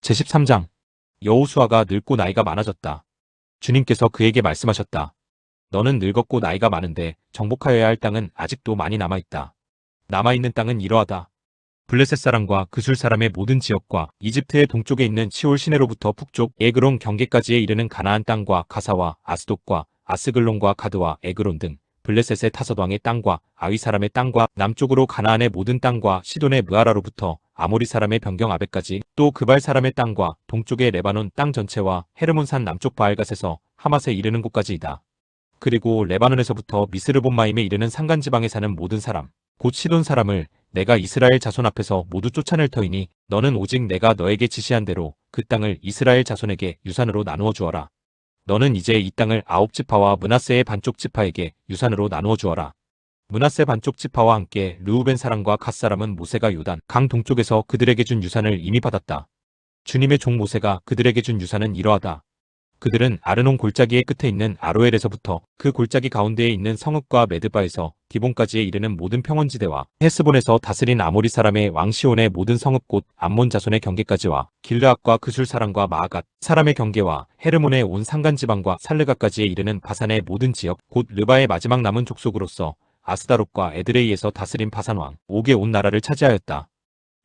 제13장 여호수아가 늙고 나이가 많아졌다. 주님께서 그에게 말씀하셨다. 너는 늙었고 나이가 많은데 정복하여야 할 땅은 아직도 많이 남아있다. 남아있는 땅은 이러하다. 블레셋 사람과 그술 사람의 모든 지역과 이집트의 동쪽에 있는 시올 시내로부터 북쪽 에그론 경계까지에 이르는 가나안 땅과 가사와 아스돗과 아스글론과 가드와 에그론 등 블레셋의 타섯 왕의 땅과 아위 사람의 땅과 남쪽으로 가나안의 모든 땅과 시돈의 무아라로부터 아모리 사람의 변경 아베까지 또 그발 사람의 땅과 동쪽의 레바논 땅 전체와 헤르몬산 남쪽 바알갓에서 하맛에 이르는 곳까지이다. 그리고 레바논에서부터 미스르본마임에 이르는 산간지방에 사는 모든 사람 곧 시돈 사람을 내가 이스라엘 자손 앞에서 모두 쫓아낼 터이니 너는 오직 내가 너에게 지시한 대로 그 땅을 이스라엘 자손에게 유산으로 나누어 주어라. 너는 이제 이 땅을 아홉 지파와 므낫세의 반쪽 지파에게 유산으로 나누어 주어라. 므낫세 반쪽 지파와 함께 르우벤 사람과 갓 사람은 모세가 요단 강 동쪽에서 그들에게 준 유산을 이미 받았다. 주님의 종 모세가 그들에게 준 유산은 이러하다. 그들은 아르논 골짜기의 끝에 있는 아로엘에서부터 그 골짜기 가운데에 있는 성읍과 메드바에서 디본까지에 이르는 모든 평원지대와 헤스본에서 다스린 아모리 사람의 왕 시온의 모든 성읍 곧 암몬 자손의 경계까지와 길르앗과 그술 사람과 마아갓 사람의 경계와 헤르몬의 온 산간지방과 살르가까지에 이르는 바산의 모든 지역 곧 르바의 마지막 남은 족속으로서 아스다롯과 에드레이에서 다스린 바산 왕 옥의 온 나라를 차지하였다.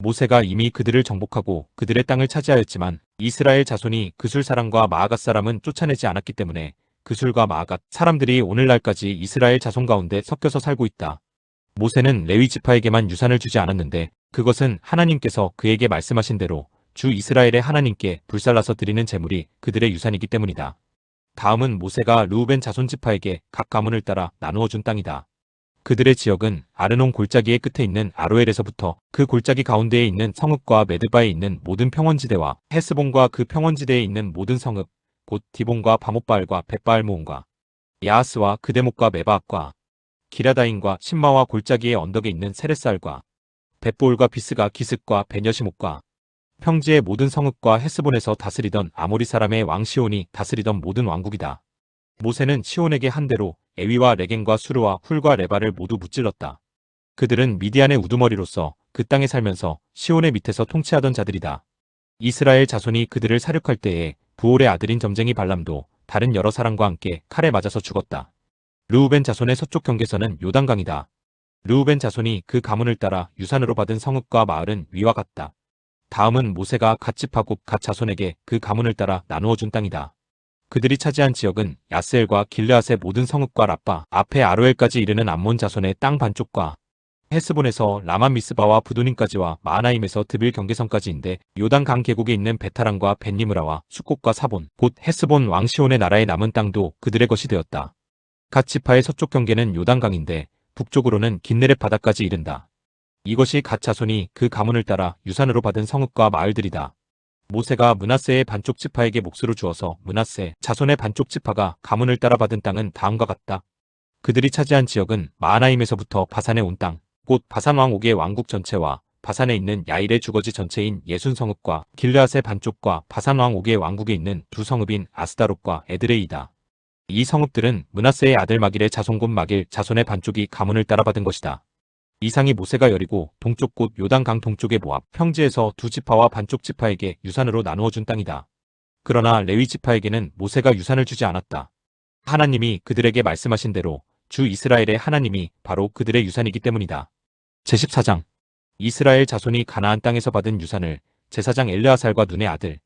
모세가 이미 그들을 정복하고 그들의 땅을 차지하였지만 이스라엘 자손이 그술 사람과 마아갓 사람은 쫓아내지 않았기 때문에 그술과 마아갓 사람들이 오늘날까지 이스라엘 자손 가운데 섞여서 살고 있다. 모세는 레위 지파에게만 유산을 주지 않았는데 그것은 하나님께서 그에게 말씀하신 대로 주 이스라엘의 하나님께 불살라서 드리는 제물이 그들의 유산이기 때문이다. 다음은 모세가 르우벤 자손 지파에게 각 가문을 따라 나누어 준 땅이다. 그들의 지역은 아르논 골짜기의 끝에 있는 아로엘에서부터 그 골짜기 가운데에 있는 성읍과 메드바에 있는 모든 평원지대와 헤스본과 그 평원지대에 있는 모든 성읍 곧 디본과 바못바알과 벳바알모온과 야하스와 그데목과 메바앗과 기라다임과 신마와 골짜기의 언덕에 있는 세레살과 벳보울과 비스가 기슭과 베녀시목과 평지의 모든 성읍과 헤스본에서 다스리던 아모리 사람의 왕 시온이 다스리던 모든 왕국이다. 모세는 시온에게 한 대로 에위와 레겐과 수르와 훌과 레바를 모두 무찔렀다. 그들은 미디안의 우두머리로서 그 땅에 살면서 시온의 밑에서 통치하던 자들이다. 이스라엘 자손이 그들을 사륙할 때에 부올의 아들인 점쟁이 발람도 다른 여러 사람과 함께 칼에 맞아서 죽었다. 르우벤 자손의 서쪽 경계선은 요단강이다. 르우벤 자손이 그 가문을 따라 유산으로 받은 성읍과 마을은 위와 같다. 다음은 모세가 갓 지파곱 갓 자손에게 그 가문을 따라 나누어 준 땅이다. 그들이 차지한 지역은 야스엘과 길르앗의 모든 성읍과 라빠 앞에 아로엘까지 이르는 암몬 자손의 땅 반쪽과 헤스본에서 라만 미스바와 부도님까지와 마하나임에서 드빌 경계선까지인데 요단 강 계곡에 있는 베타랑과 벤니므라와 수꽃과 사본 곧 헤스본 왕 시온의 나라에 남은 땅도 그들의 것이 되었다. 갓 지파의 서쪽 경계는 요단강인데 북쪽으로는 긴네렛 바다까지 이른다. 이것이 갓 자손이 그 가문을 따라 유산으로 받은 성읍과 마을들이다. 모세가 므낫세의 반쪽 지파에게 몫으로 주어서 므낫세 자손의 반쪽 지파가 가문을 따라 받은 땅은 다음과 같다. 그들이 차지한 지역은 마하나임에서부터 바산의 온 땅, 곧 바산 왕 옥의 왕국 전체와 바산에 있는 야일의 주거지 전체인 예순 성읍과 길르앗의 반쪽과 바산 왕 옥의 왕국에 있는 두 성읍인 아스다롯과 에드레이다. 이 성읍들은 므낫세의 아들 마길의 자손 곧 마길 자손의 반쪽이 가문을 따라 받은 것이다. 이상이 모세가 여리고 동쪽 곧 요단강 동쪽의 모압 평지에서 두 지파와 반쪽 지파에게 유산으로 나누어 준 땅이다. 그러나 레위 지파에게는 모세가 유산을 주지 않았다. 하나님이 그들에게 말씀하신 대로 주 이스라엘의 하나님이 바로 그들의 유산이기 때문이다. 제14장 이스라엘 자손이 가나안 땅에서 받은 유산을 제사장 엘르아살과 눈의 아들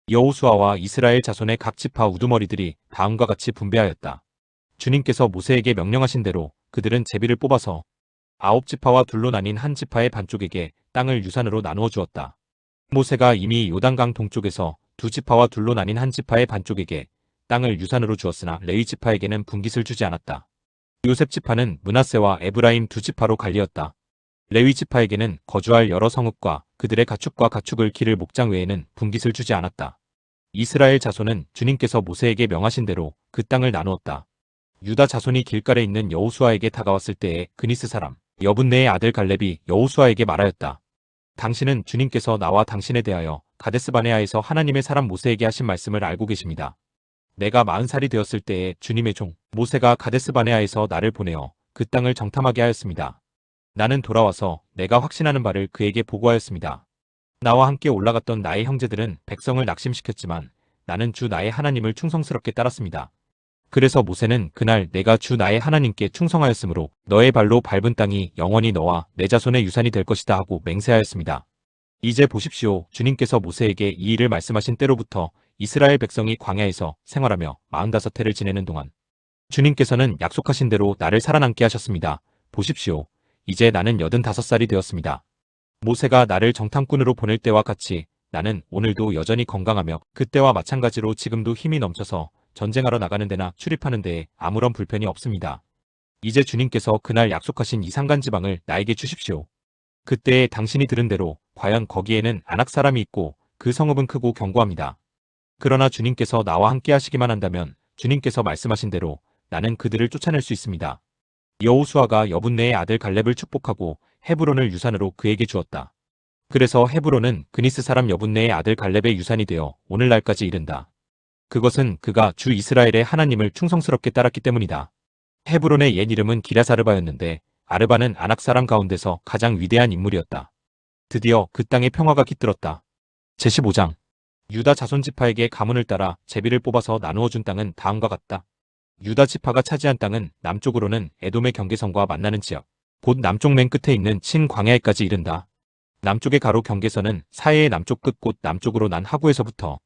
여호수아와 이스라엘 자손의 각 지파 우두머리들이 다음과 같이 분배하였다. 주님께서 모세에게 명령하신 대로 그들은 제비를 뽑아서 아홉 지파와 둘로 나뉜 한 지파의 반쪽에게 땅을 유산으로 나누어 주었다. 모세가 이미 요단강 동쪽에서 두 지파와 둘로 나뉜 한 지파의 반쪽에게 땅을 유산으로 주었으나 레위 지파에게는 분깃을 주지 않았다. 요셉 지파는 므낫세와 에브라임 두 지파로 갈리었다. 레위 지파에게는 거주할 여러 성읍과 그들의 가축과 가축을 기를 목장 외에는 분깃을 주지 않았다. 이스라엘 자손은 주님께서 모세에게 명하신 대로 그 땅을 나누었다. 유다 자손이 길갈에 있는 여호수아에게 다가왔을 때에 그니스 사람 여분네의 아들 갈렙이 여호수아에게 말하였다. 당신은 주님께서 나와 당신에 대하여 가데스 바네아에서 하나님의 사람 모세에게 하신 말씀을 알고 계십니다. 내가 40살이 되었을 때에 주님의 종 모세가 가데스 바네아에서 나를 보내어 그 땅을 정탐하게 하였습니다. 나는 돌아와서 내가 확신하는 바를 그에게 보고하였습니다. 나와 함께 올라갔던 나의 형제들은 백성을 낙심시켰지만 나는 주 나의 하나님을 충성스럽게 따랐습니다. 그래서 모세는 그날 내가 주 나의 하나님께 충성하였으므로 너의 발로 밟은 땅이 영원히 너와 내 자손의 유산이 될 것이다 하고 맹세하였습니다. 이제 보십시오. 주님께서 모세에게 이 일을 말씀하신 때로부터 이스라엘 백성이 광야에서 생활하며 45해를 지내는 동안 주님께서는 약속하신 대로 나를 살아남게 하셨습니다. 보십시오. 이제 나는 85살이 되었습니다. 모세가 나를 정탐꾼으로 보낼 때와 같이 나는 오늘도 여전히 건강하며 그때와 마찬가지로 지금도 힘이 넘쳐서 전쟁하러 나가는 데나 출입하는 데에 아무런 불편이 없습니다. 이제 주님께서 그날 약속하신 이 산간지방을 나에게 주십시오. 그때에 당신이 들은 대로 과연 거기에는 안악 사람이 있고 그 성읍은 크고 견고합니다. 그러나 주님께서 나와 함께 하시기만 한다면 주님께서 말씀하신 대로 나는 그들을 쫓아낼 수 있습니다. 여호수아가 여분네의 아들 갈렙을 축복하고 헤브론을 유산으로 그에게 주었다. 그래서 헤브론은 그니스 사람 여분네의 아들 갈렙의 유산이 되어 오늘날까지 이른다. 그것은 그가 주 이스라엘의 하나님을 충성스럽게 따랐기 때문이다. 헤브론의 옛 이름은 기랴사르바였는데 아르바는 아낙 사람 가운데서 가장 위대한 인물이었다. 드디어 그 땅에 평화가 깃들었다. 제15장 유다 자손 지파에게 가문을 따라 제비를 뽑아서 나누어 준 땅은 다음과 같다. 유다 지파가 차지한 땅은 남쪽으로는 에돔의 경계선과 만나는 지역, 곧 남쪽 맨 끝에 있는 친광야에까지 이른다. 남쪽의 가로 경계선은 사해의 남쪽 끝 곧 남쪽으로 난 하구에서부터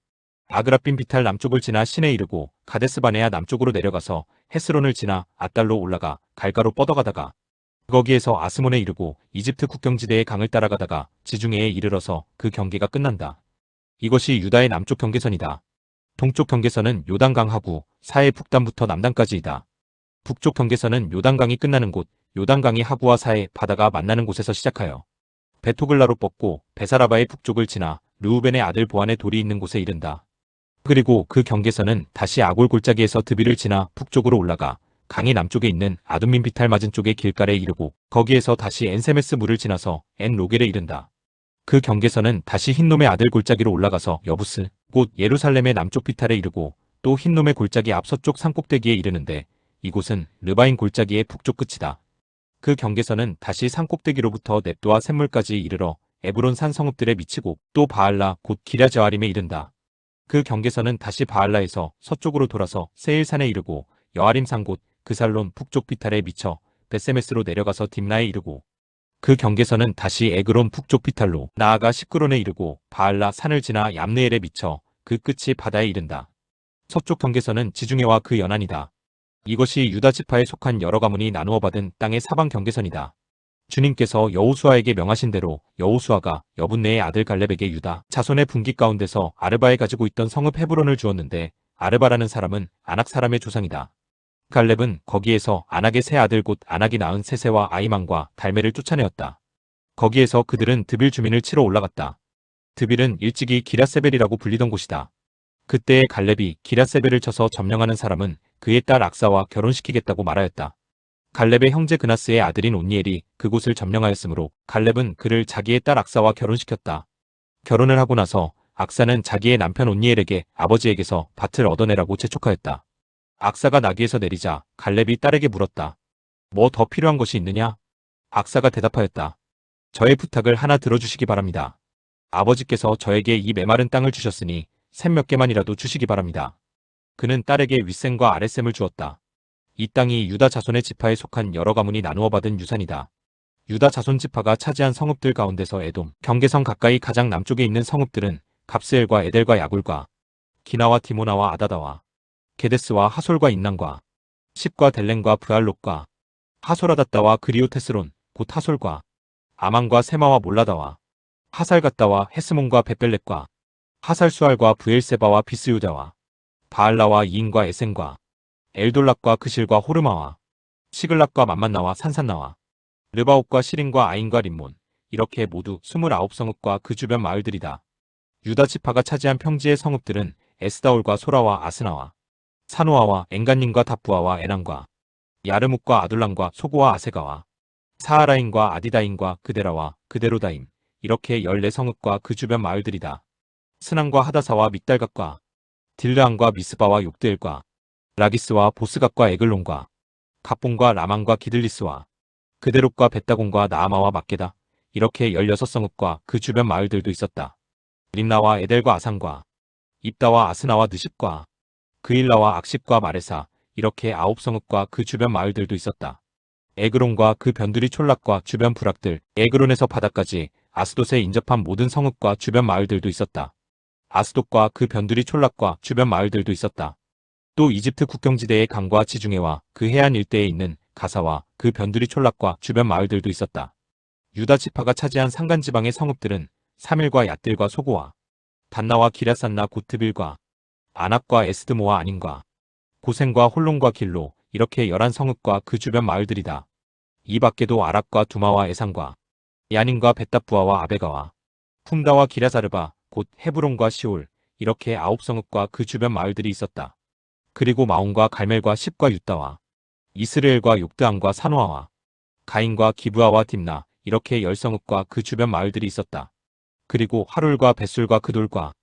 아그라빈 비탈 남쪽을 지나 신에 이르고 가데스 바네아 남쪽으로 내려가서 헤스론을 지나 아달로 올라가 갈가로 뻗어가다가 거기에서 아스몬에 이르고 이집트 국경지대의 강을 따라가다가 지중해에 이르러서 그 경계가 끝난다. 이것이 유다의 남쪽 경계선이다. 동쪽 경계선은 요단강 하구, 사해 북단부터 남단까지이다. 북쪽 경계선은 요단강이 끝나는 곳, 요단강이 하구와 사해 바다가 만나는 곳에서 시작하여 베토글라로 뻗고 베사라바의 북쪽을 지나 르우벤의 아들 보안의 돌이 있는 곳에 이른다. 그리고 그 경계선은 다시 아골 골짜기에서 드비를 지나 북쪽으로 올라가 강이 남쪽에 있는 아둠민 비탈 맞은 쪽의 길가에 이르고 거기에서 다시 엔세메스 물을 지나서 엔 로겔에 이른다. 그 경계선은 다시 흰놈의 아들 골짜기로 올라가서 여부스, 곧 예루살렘의 남쪽 비탈에 이르고 또 흰놈의 골짜기 앞서쪽 산꼭대기에 이르는데 이곳은 르바인 골짜기의 북쪽 끝이다. 그 경계선은 다시 산꼭대기로부터 넵도와 샘물까지 이르러 에브론 산 성읍들에 미치고 또 바알라 곧 기랴저아림에 이른다. 그 경계선은 다시 바알라에서 서쪽으로 돌아서 세일산에 이르고 여아림 산 곧 그살론 북쪽 비탈에 미쳐 베세메스로 내려가서 딥나에 이르고 그 경계선은 다시 에그론 북쪽 비탈로 나아가 시크론에 이르고 바알라 산을 지나 얌느엘에 미쳐 그 끝이 바다에 이른다. 서쪽 경계선은 지중해와 그 연안이다. 이것이 유다 지파에 속한 여러 가문이 나누어 받은 땅의 사방 경계선이다. 주님께서 여호수아에게 명하신 대로 여호수아가 여분네의 아들 갈렙에게 유다 자손의 분기 가운데서 아르바에 가지고 있던 성읍 헤브론을 주었는데 아르바라는 사람은 아낙 사람의 조상이다. 갈렙은 거기에서 아낙의 세 아들 곧 아낙이 낳은 세세와 아이만과 달메를 쫓아내었다. 거기에서 그들은 드빌 주민을 치러 올라갔다. 드빌은 일찍이 기랴세벨이라고 불리던 곳이다. 그때의 갈렙이 기랴세벨을 쳐서 점령하는 사람은 그의 딸 악사와 결혼시키겠다고 말하였다. 갈렙의 형제 그나스의 아들인 온니엘이 그곳을 점령하였으므로 갈렙은 그를 자기의 딸 악사와 결혼시켰다. 결혼을 하고 나서 악사는 자기의 남편 온니엘에게 아버지에게서 밭을 얻어내라고 재촉하였다. 악사가 나귀에서 내리자 갈렙이 딸에게 물었다. 뭐 더 필요한 것이 있느냐? 악사가 대답하였다. 저의 부탁을 하나 들어주시기 바랍니다. 아버지께서 저에게 이 메마른 땅을 주셨으니 샘 몇 개만이라도 주시기 바랍니다. 그는 딸에게 윗샘과 아랫샘을 주었다. 이 땅이 유다 자손의 지파에 속한 여러 가문이 나누어 받은 유산이다. 유다 자손 지파가 차지한 성읍들 가운데서 에돔, 경계선 가까이 가장 남쪽에 있는 성읍들은 갑스엘과 에델과 야굴과 기나와 디모나와 아다다와 게데스와 하솔과 인난과 십과 델렌과 브알롯과 하솔아다다와 그리오테스론, 곧 하솔과 아만과 세마와 몰라다와 하살갓다와 헤스몬과 베벨렛과 하살수알과 브엘세바와 비스유다와 바알라와 이인과 에센과 엘돌락과 그실과 호르마와 시글락과 맘만나와 산산나와 르바옥과 시린과 아인과 림몬, 이렇게 모두 29성읍과 그 주변 마을들이다. 유다 지파가 차지한 평지의 성읍들은 에스다올과 소라와 아스나와 사노아와 엔간님과 답부아와 에난과 야르묵과 아둘람과 소고와 아세가와 사하라인과 아디다인과 그데라와 그데로다임, 이렇게 14성읍과 그 주변 마을들이다. 스난과 하다사와 믹달갓과 딜르안과 미스바와 욕드엘과 라기스와 보스갓과 에글론과 갑본과 라만과 기들리스와 그데롯과 벳다곤과 나아마와 막게다, 이렇게 16성읍과 그 주변 마을들도 있었다. 림나와 에델과 아산과 입다와 아스나와 느십과 그일라와 악십과 마레사 이렇게 9성읍과 그 주변 마을들도 있었다. 에그론과 그 변두리 촌락과 주변 부락들, 에그론에서 바다까지 아스돗에 인접한 모든 성읍과 주변 마을들도 있었다. 아스돗과 그 변두리 촌락과 주변 마을들도 있었다. 또 이집트 국경지대의 강과 지중해와 그 해안 일대에 있는 가사와 그 변두리 촌락과 주변 마을들도 있었다. 유다 지파가 차지한 산간지방의 성읍들은 사밀과 얏들과 소고와 단나와 기랴산나 고트빌과 아낙과 에스드모와 아닌과 고센과 홀론과 길로 이렇게 11성읍과 그 주변 마을들이다. 이 밖에도 아락과 두마와 에산과 야닌과 벳다부아와 아베가와 훔다와 기랴사르바 곧 헤브론과 시올 이렇게 9성읍과 그 주변 마을들이 있었다. 그리고 마온과 갈멜과 십과 유다와 이스르엘과 욕드안과 산호아와 가인과 기브아와 딥나 이렇게 10성읍과 그 주변 마을들이 있었다. 그리고 하룰과 벳술과 그돌과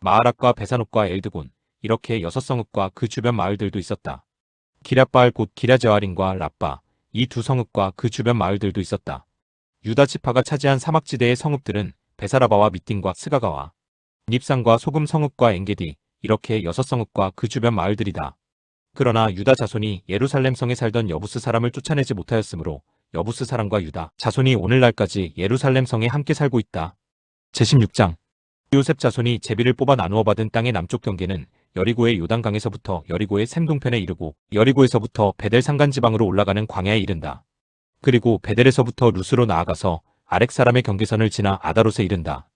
마하락과 베사녹과 엘드곤 이렇게 6성읍과 그 주변 마을들도 있었다. 기랴바알 곧 기랴제와린과 라빠 이 2성읍과 그 주변 마을들도 있었다. 유다 지파가 차지한 사막지대의 성읍들은 베사라바와 미딘과 스가가와 닙산과 소금 성읍과 엔게디 이렇게 6성읍과 그 주변 마을들이다. 그러나 유다 자손이 예루살렘 성에 살던 여부스 사람을 쫓아내지 못하였으므로 여부스 사람과 유다 자손이 오늘날까지 예루살렘 성에 함께 살고 있다. 제16장 요셉 자손이 제비를 뽑아 나누어 받은 땅의 남쪽 경계는 여리고의 요단강에서부터 여리고의 샘동편에 이르고 여리고에서부터 베델 산간지방으로 올라가는 광야에 이른다. 그리고 베델에서부터 루스로 나아가서 아렉 사람의 경계선을 지나 아다롯에 이른다.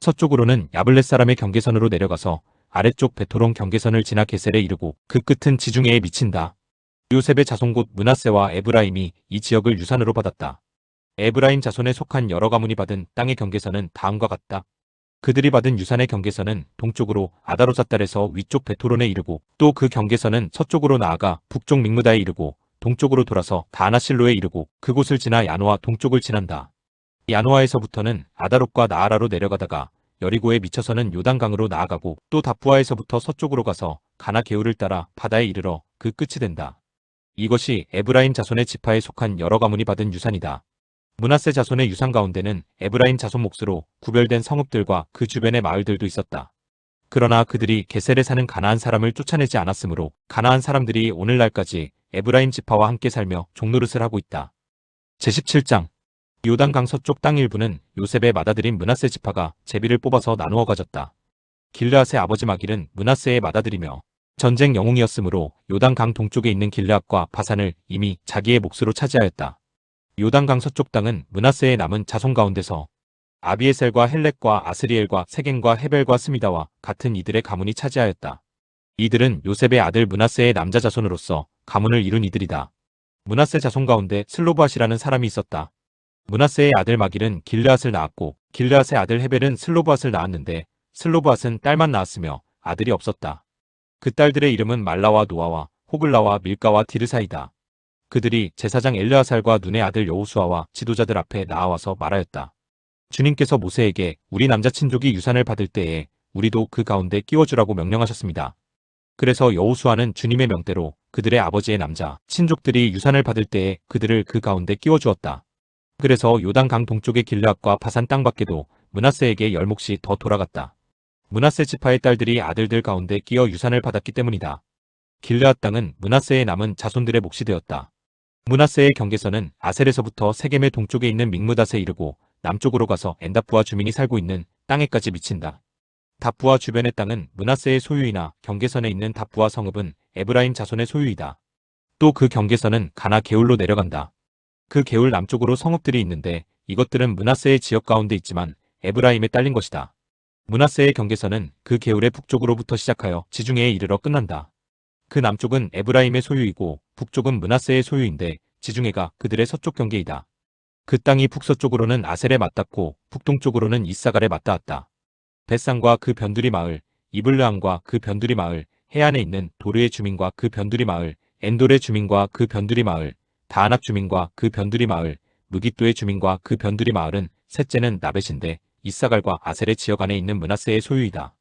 서쪽으로는 야블렛 사람의 경계선으로 내려가서 아래쪽 베토론 경계선을 지나 게셀에 이르고 그 끝은 지중해에 미친다. 요셉의 자손 곧 므낫세와 에브라임이 이 지역을 유산으로 받았다. 에브라임 자손에 속한 여러 가문이 받은 땅의 경계선은 다음과 같다. 그들이 받은 유산의 경계선은 동쪽으로 아다롯자딸에서 위쪽 베토론에 이르고 또 그 경계선은 서쪽으로 나아가 북쪽 믹므다에 이르고 동쪽으로 돌아서 다나실로에 이르고 그곳을 지나 야노아 동쪽을 지난다. 야노아에서부터는 아다롯과 나아라로 내려가다가 여리고에 미쳐서는 요단강으로 나아가고 또 다부아에서부터 서쪽으로 가서 가나 게울을 따라 바다에 이르러 그 끝이 된다. 이것이 에브라임 자손의 지파에 속한 여러 가문이 받은 유산이다. 므낫세 자손의 유산 가운데는 에브라임 자손 몫으로 구별된 성읍들과 그 주변의 마을들도 있었다. 그러나 그들이 게셀에 사는 가나안 사람을 쫓아내지 않았으므로 가나안 사람들이 오늘날까지 에브라임 지파와 함께 살며 종노릇을 하고 있다. 제17장 요단강 서쪽 땅 일부는 요셉의 맏아들인 므낫세 지파가 제비를 뽑아서 나누어 가졌다. 길르앗의 아버지 마길은 므낫세의 맏아들이며 전쟁 영웅이었으므로 요단강 동쪽에 있는 길르앗과 바산을 이미 자기의 몫으로 차지하였다. 요단강 서쪽 땅은 므낫세의 남은 자손 가운데서 아비에셀과 헬렉과 아스리엘과 세겐과 헤벨과 스미다와 같은 이들의 가문이 차지하였다. 이들은 요셉의 아들 므낫세의 남자 자손으로서 가문을 이룬 이들이다. 므낫세 자손 가운데 슬로브앗이라는 사람이 있었다. 므낫세의 아들 마길은 길르앗을 낳았고 길르앗의 아들 헤벨은 슬로브앗을 낳았는데 슬로브앗은 딸만 낳았으며 아들이 없었다. 그 딸들의 이름은 말라와 노아와 호글라와 밀가와 디르사이다. 그들이 제사장 엘르아살과 눈의 아들 여호수아와 지도자들 앞에 나아와서 말하였다. 주님께서 모세에게 우리 남자 친족이 유산을 받을 때에 우리도 그 가운데 끼워주라고 명령하셨습니다. 그래서 여호수아는 주님의 명대로 그들의 아버지의 남자 친족들이 유산을 받을 때에 그들을 그 가운데 끼워주었다. 그래서 요단강 동쪽의 길르앗과 바산 땅 밖에도 므낫세에게 10몫이 더 돌아갔다. 므낫세 지파의 딸들이 아들들 가운데 끼어 유산을 받았기 때문이다. 길르앗 땅은 므낫세의 남은 자손들의 몫이 되었다. 므낫세의 경계선은 아셀에서부터 세겜의 동쪽에 있는 믹므닷에 이르고 남쪽으로 가서 엔다부아 주민이 살고 있는 땅에까지 미친다. 다부아 주변의 땅은 므낫세의 소유이나 경계선에 있는 다부아 성읍은 에브라임 자손의 소유이다. 또 그 경계선은 가나 게울로 내려간다. 그 게울 남쪽으로 성읍들이 있는데 이것들은 므낫세의 지역 가운데 있지만 에브라임에 딸린 것이다. 므낫세의 경계선은 그 게울의 북쪽으로부터 시작하여 지중해에 이르러 끝난다. 그 남쪽은 에브라임의 소유이고 북쪽은 므낫세의 소유인데 지중해가 그들의 서쪽 경계이다. 그 땅이 북서쪽으로는 아셀에 맞닿고 북동쪽으로는 이사갈에 맞닿았다. 벳산과 그 변두리 마을, 이블르함과 그 변두리 마을, 해안에 있는 도르의 주민과 그 변두리 마을, 엔돌의 주민과 그 변두리 마을, 다아낙 주민과 그 변두리 마을, 무깃도의 주민과 그 변두리 마을은 셋째는 나벳인데 이사갈과 아셀의 지역 안에 있는 므낫세의 소유이다.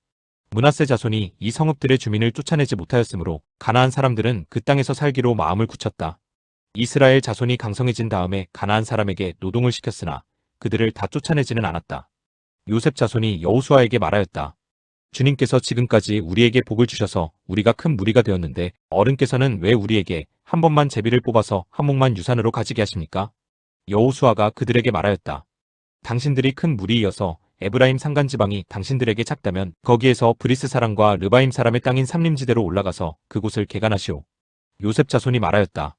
므낫세 자손이 이 성읍들의 주민을 쫓아내지 못하였으므로 가나안 사람들은 그 땅에서 살기로 마음을 굳혔다. 이스라엘 자손이 강성해진 다음에 가나안 사람에게 노동을 시켰으나 그들을 다 쫓아내지는 않았다. 요셉 자손이 여호수아에게 말하였다. 주님께서 지금까지 우리에게 복을 주셔서 우리가 큰 무리가 되었는데 어른께서는 왜 우리에게 한 번만 제비를 뽑아서 한 몫만 유산으로 가지게 하십니까? 여호수아가 그들에게 말하였다. 당신들이 큰 무리이어서 에브라임 산간지방이 당신들에게 작다면 거기에서 브리스 사람과 르바임 사람의 땅인 삼림지대로 올라가서 그곳을 개간하시오. 요셉 자손이 말하였다.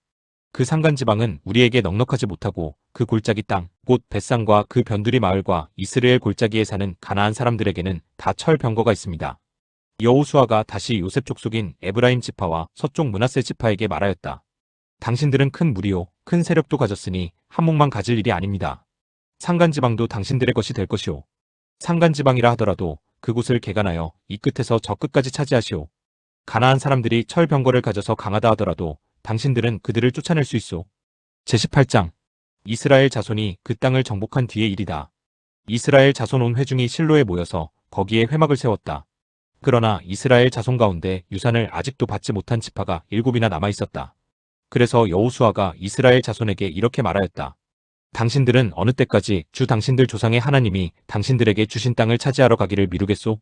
그 산간지방은 우리에게 넉넉하지 못하고 그 골짜기 땅, 곧 벳산과 그 변두리 마을과 이스라엘 골짜기에 사는 가나안 사람들에게는 다 철병거가 있습니다. 여호수아가 다시 요셉 족속인 에브라임 지파와 서쪽 므낫세 지파에게 말하였다. 당신들은 큰 무리요, 큰 세력도 가졌으니 한 몫만 가질 일이 아닙니다. 산간지방도 당신들의 것이 될 것이오. 산간지방이라 하더라도 그곳을 개간하여 이 끝에서 저 끝까지 차지하시오. 가나안 사람들이 철병거를 가져서 강하다 하더라도 당신들은 그들을 쫓아낼 수 있소. 제18장 이스라엘 자손이 그 땅을 정복한 뒤의 일이다. 이스라엘 자손 온 회중이 실로에 모여서 거기에 회막을 세웠다. 그러나 이스라엘 자손 가운데 유산을 아직도 받지 못한 지파가 7이나 남아 있었다. 그래서 여호수아가 이스라엘 자손에게 이렇게 말하였다. 당신들은 어느 때까지 주 당신들 조상의 하나님이 당신들에게 주신 땅을 차지하러 가기를 미루겠소?